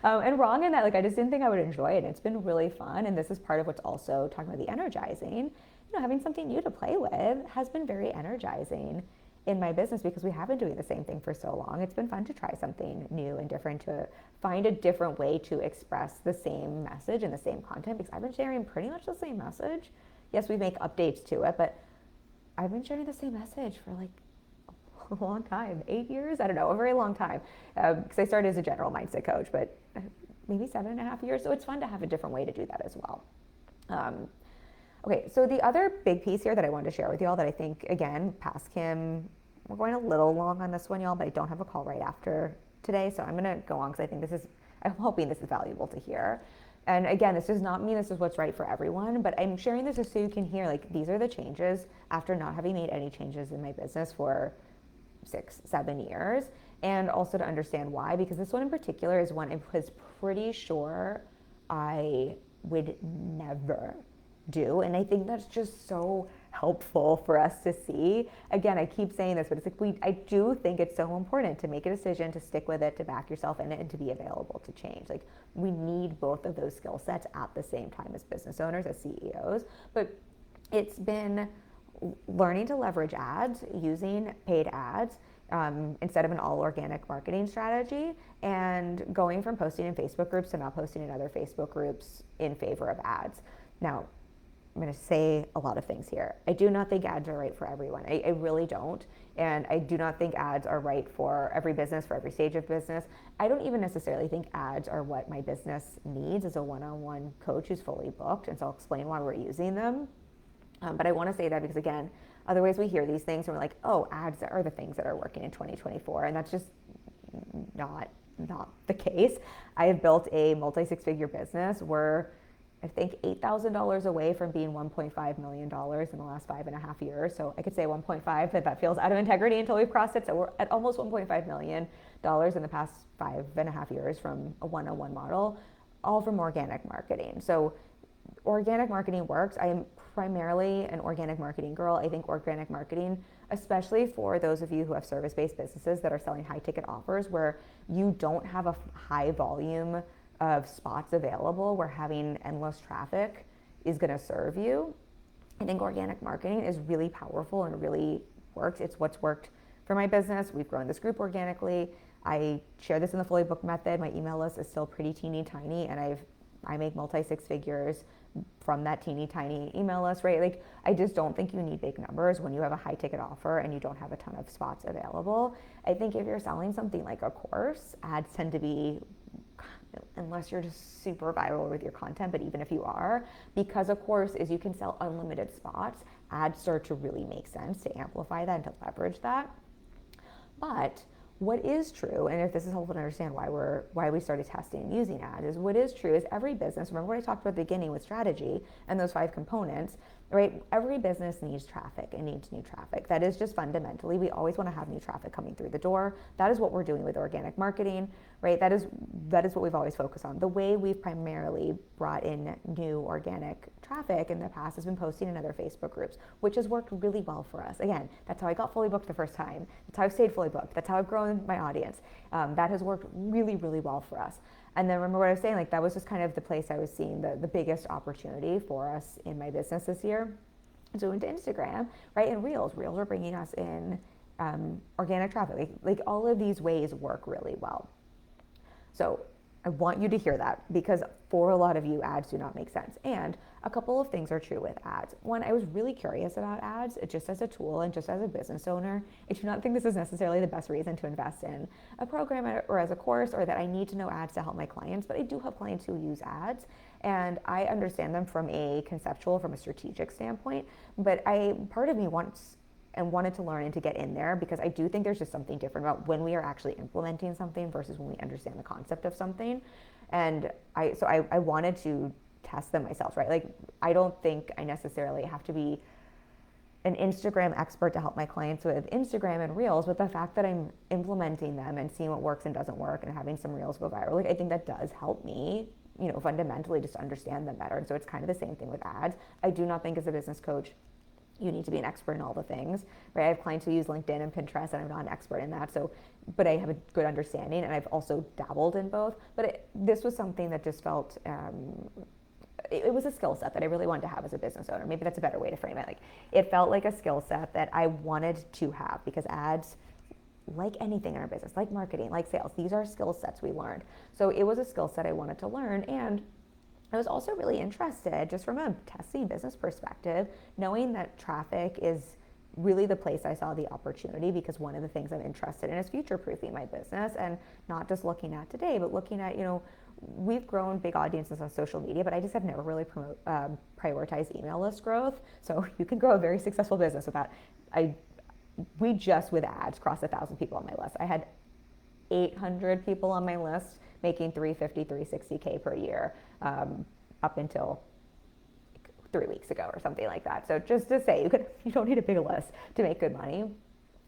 And wrong in that, like, I just didn't think I would enjoy it. It's been really fun. And this is part of what's also talking about the energizing. You know, having something new to play with has been very energizing in my business, because we have been doing the same thing for so long. It's been fun to try something new and different, to find a different way to express the same message and the same content, because I've been sharing pretty much the same message. Yes, we make updates to it, but I've been sharing the same message for like a long time, 8 years, I don't know, a very long time, because I started as a general mindset coach, but maybe 7.5 years. So it's fun to have a different way to do that as well. Okay, so the other big piece here that I wanted to share with y'all, that I think, again, past Kim, we're going a little long on this one, y'all, but I don't have a call right after today, so I'm going to go on, because I think I'm hoping this is valuable to hear. And again, this does not mean this is what's right for everyone, but I'm sharing this just so you can hear, like, these are the changes after not having made any changes in my business for 6-7 years, and also to understand why, because this one in particular is one I was pretty sure I would never do. And I think that's just so helpful for us to see. Again, I keep saying this, but it's like, I do think it's so important to make a decision, to stick with it, to back yourself in it, and to be available to change. Like, we need both of those skill sets at the same time as business owners, as CEOs. But it's been learning to leverage ads, using paid ads, instead of an all organic marketing strategy, and going from posting in Facebook groups to not posting in other Facebook groups in favor of ads. Now, I'm going to say a lot of things here. I do not think ads are right for everyone. I really don't. And I do not think ads are right for every business, for every stage of business. I don't even necessarily think ads are what my business needs as a one-on-one coach who's fully booked. And so I'll explain why we're using them. But I want to say that because, again, otherwise we hear these things and we're like, oh, ads are the things that are working in 2024. And that's just not not the case. I have built a multi-six-figure business. We're, I think, $8,000 away from being $1.5 million in the last 5.5 years. So I could say 1.5, but that feels out of integrity until we've crossed it. So we're at almost $1.5 million in the past 5.5 years from a one-on-one model, all from organic marketing. So organic marketing works. I am primarily an organic marketing girl. I think organic marketing, especially for those of you who have service-based businesses that are selling high-ticket offers where you don't have a high volume of spots available, where having endless traffic is going to serve you. I think organic marketing is really powerful and really works. It's what's worked for my business. We've grown this group organically. I share this in the Fully Booked method. My email list is still pretty teeny tiny, and I make multi-six figures from that teeny tiny email list, right? Like, I just don't think you need big numbers when you have a high ticket offer and you don't have a ton of spots available. I think if you're selling something like a course, ads tend to be, unless you're just super viral with your content, but even if you are, because a course is you can sell unlimited spots, ads start to really make sense to amplify that and to leverage that. But what is true, and if this is helpful to understand why we started testing and using ads, is what is true is every business, remember what I talked about at the beginning with strategy and those 5 components, right? Every business needs traffic and needs new traffic. That is just fundamentally, we always want to have new traffic coming through the door. That is what we're doing with organic marketing, right? That is what we've always focused on. The way we've primarily brought in new organic traffic in the past has been posting in other Facebook groups, which has worked really well for us. Again, that's how I got Fully Booked the first time. That's how I've stayed fully booked. That's how I've grown my audience. That has worked really, really well for us. And then remember what I was saying, like that was just kind of the place I was seeing the biggest opportunity for us in my business this year. So into Instagram, right? And Reels are bringing us in organic traffic. Like all of these ways work really well. So I want you to hear that, because for a lot of you, ads do not make sense. And a couple of things are true with ads. One, I was really curious about ads just as a tool and just as a business owner. I do not think this is necessarily the best reason to invest in a program or as a course, or that I need to know ads to help my clients, but I do have clients who use ads, and I understand them from a conceptual, from a strategic standpoint. But part of me wanted to learn and to get in there, because I do think there's just something different about when we are actually implementing something versus when we understand the concept of something. And I wanted to test them myself, right? Like, I don't think I necessarily have to be an Instagram expert to help my clients with Instagram and Reels, but the fact that I'm implementing them and seeing what works and doesn't work and having some Reels go viral, like I think that does help me, fundamentally just understand them better. And so it's kind of the same thing with ads. I do not think as a business coach you need to be an expert in all the things, right? I have clients who use LinkedIn and Pinterest, and I'm not an expert in that. So, but I have a good understanding, and I've also dabbled in both. But this was something that just felt, it was a skill set that I really wanted to have as a business owner. Maybe that's a better way to frame it. Like, it felt like a skill set that I wanted to have, because ads, like anything in our business, like marketing, like sales, these are skill sets we learned. So it was a skill set I wanted to learn. And I was also really interested, just from a testing business perspective, knowing that traffic is really the place I saw the opportunity, because one of the things I'm interested in is future-proofing my business, and not just looking at today, but looking at, we've grown big audiences on social media, but I just have never really prioritized email list growth. So you can grow a very successful business with that. We just with ads crossed 1,000 people on my list. I had 800 people on my list making $350,000, $360K per year up until 3 weeks ago or something like that. So just to say, you don't need a big list to make good money.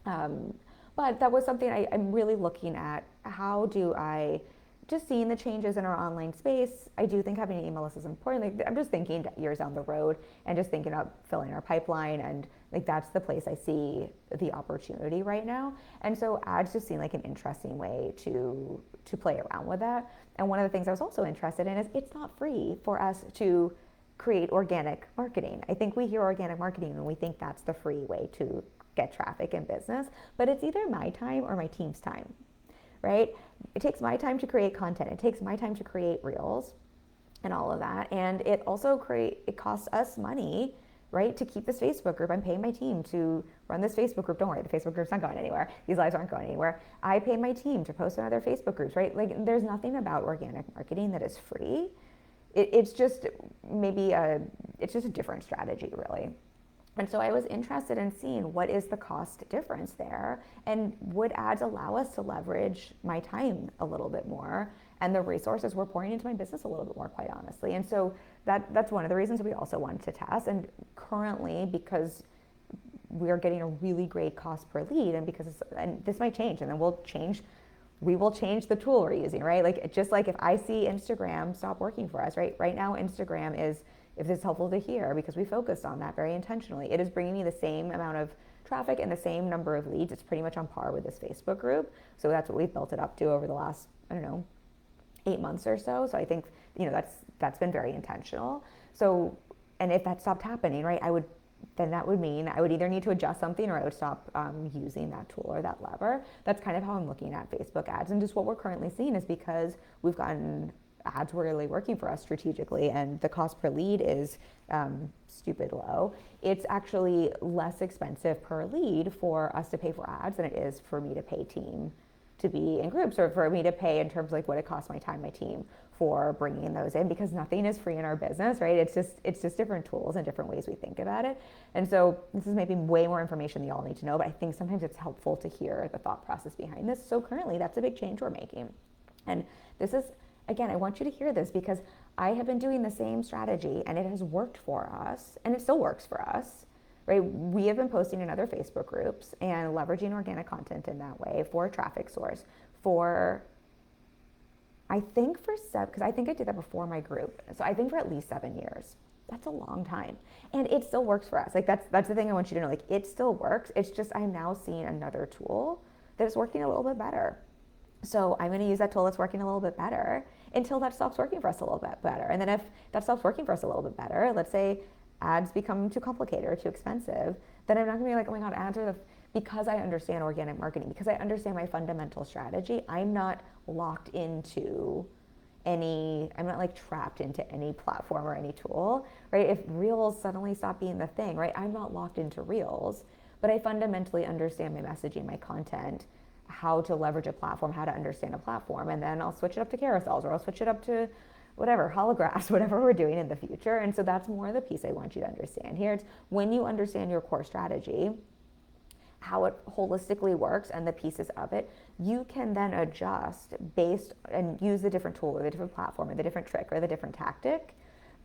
But that was something I'm really looking at. How do I, just seeing the changes in our online space, I do think having an email list is important. Like, I'm just thinking years down the road and just thinking about filling our pipeline, and like that's the place I see the opportunity right now. And so ads just seem like an interesting way to play around with that. And one of the things I was also interested in is it's not free for us to create organic marketing. I think we hear organic marketing and we think that's the free way to get traffic in business, but it's either my time or my team's time, right? It takes my time to create content. It takes my time to create Reels and all of that. And it also it costs us money, right, to keep this Facebook group. I'm paying my team to run this Facebook group. Don't worry, the Facebook group's not going anywhere. These lives aren't going anywhere. I pay my team to post on other Facebook groups, right? Like, there's nothing about organic marketing that is free. It's just it's just a different strategy, really. And so I was interested in seeing what is the cost difference there, and would ads allow us to leverage my time a little bit more and the resources we're pouring into my business a little bit more, quite honestly. And so that's one of the reasons we also wanted to test. And currently, because we're getting a really great cost per lead, and because and this might change, and then we will change the tool we're using, right? Like, just like if I see Instagram stop working for us, right now Instagram is, if it's helpful to hear, because we focused on that very intentionally, it is bringing me the same amount of traffic and the same number of leads. It's pretty much on par with this Facebook group. So that's what we've built it up to over the last, I don't know, 8 months or so. So I think, that's been very intentional. So, and if that stopped happening, right, then that would mean I would either need to adjust something, or I would stop using that tool or that lever. That's kind of how I'm looking at Facebook ads. And just what we're currently seeing is, because we've gotten ads really working for us strategically, and the cost per lead is stupid low, it's actually less expensive per lead for us to pay for ads than it is for me to pay team to be in groups, or for me to pay in terms of like what it costs my time, my team, for bringing those in, because nothing is free in our business, right? It's just different tools and different ways we think about it. And so this is maybe way more information than you all need to know, but I think sometimes it's helpful to hear the thought process behind this. So currently, that's a big change we're making. And this is, again, I want you to hear this, because I have been doing the same strategy and it has worked for us, and it still works for us, right? We have been posting in other Facebook groups and leveraging organic content in that way for a traffic source for, I think because I think I did that before my group. So I think for at least 7 years. That's a long time. And it still works for us. Like, that's the thing I want you to know. Like, it still works. It's just I'm now seeing another tool that is working a little bit better. So I'm going to use that tool that's working a little bit better until that stops working for us a little bit better. And then if that stops working for us a little bit better, let's say ads become too complicated or too expensive, then I'm not going to be like, oh my God, ads are because I understand organic marketing, because I understand my fundamental strategy, I'm not locked into I'm not like trapped into any platform or any tool, right? If Reels suddenly stop being the thing, right? I'm not locked into Reels, but I fundamentally understand my messaging, my content, how to leverage a platform, how to understand a platform, and then I'll switch it up to carousels, or I'll switch it up to whatever, holographs, whatever we're doing in the future. And so that's more the piece I want you to understand here. It's when you understand your core strategy, how it holistically works and the pieces of it, you can then adjust based and use the different tool or the different platform or the different trick or the different tactic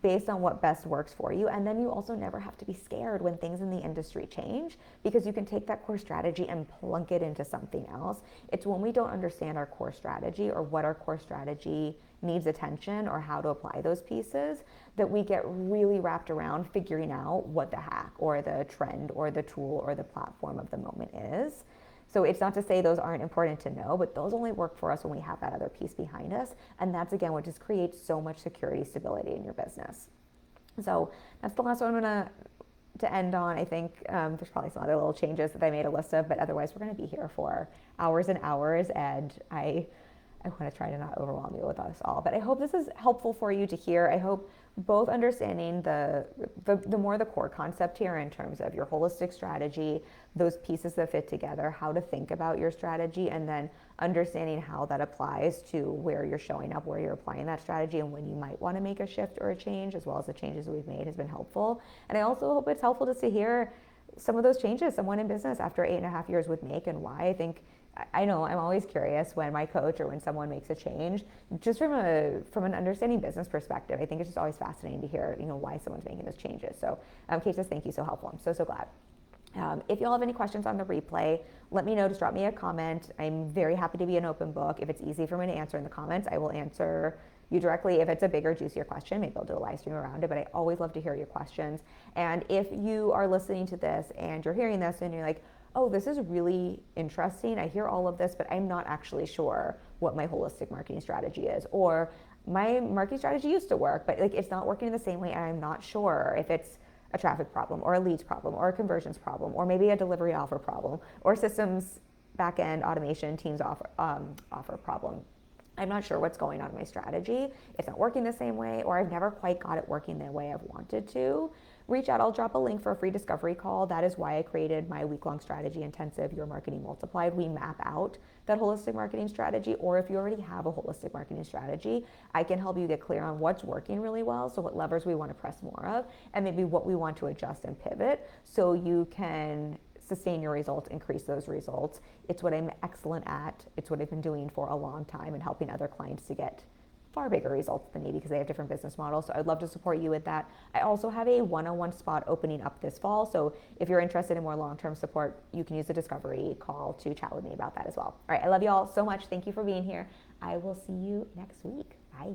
based on what best works for you. And then you also never have to be scared when things in the industry change, because you can take that core strategy and plunk it into something else. It's when we don't understand our core strategy or what our core strategy needs attention or how to apply those pieces that we get really wrapped around figuring out what the hack or the trend or the tool or the platform of the moment is. So it's not to say those aren't important to know, but those only work for us when we have that other piece behind us. And that's, again, what just creates so much security, stability in your business. So that's the last one I'm going to end on. I think there's probably some other little changes that I made a list of, but otherwise we're going to be here for hours and hours, and I want to try to not overwhelm you with us all. But I hope this is helpful for you to hear. I hope both understanding the more the core concept here in terms of your holistic strategy, those pieces that fit together, how to think about your strategy, and then understanding how that applies to where you're showing up, where you're applying that strategy, and when you might want to make a shift or a change, as well as the changes that we've made, has been helpful. And I also hope it's helpful just to hear some of those changes someone in business after 8.5 years would make, and why. I know I'm always curious when my coach or when someone makes a change, just from an understanding business perspective. I think it's just always fascinating to hear, why someone's making those changes. So, Kate says, thank you, so helpful. I'm so glad. If you all have any questions on the replay, let me know. Just drop me a comment. I'm very happy to be an open book. If it's easy for me to answer in the comments, I will answer you directly. If it's a bigger, juicier question, maybe I'll do a live stream around it, but I always love to hear your questions. And if you are listening to this and you're hearing this and you're like, oh, this is really interesting, I hear all of this, but I'm not actually sure what my holistic marketing strategy is, or my marketing strategy used to work, but it's not working in the same way, and I'm not sure if it's a traffic problem or a leads problem or a conversions problem, or maybe a delivery offer problem, or systems backend automation teams offer problem. I'm not sure what's going on in my strategy. It's not working the same way, or I've never quite got it working the way I've wanted to. reach out. I'll drop a link for a free discovery call. That is why I created my week-long strategy intensive, Your Marketing Multiplied. We map out that holistic marketing strategy, or if you already have a holistic marketing strategy, I can help you get clear on what's working really well, so what levers we want to press more of, and maybe what we want to adjust and pivot so you can sustain your results, increase those results. It's what I'm excellent at. It's what I've been doing for a long time and helping other clients to get far bigger results than me because they have different business models. So I'd love to support you with that. I also have a one-on-one spot opening up this fall. So if you're interested in more long-term support, you can use the discovery call to chat with me about that as well. All right. I love you all so much. Thank you for being here. I will see you next week. Bye.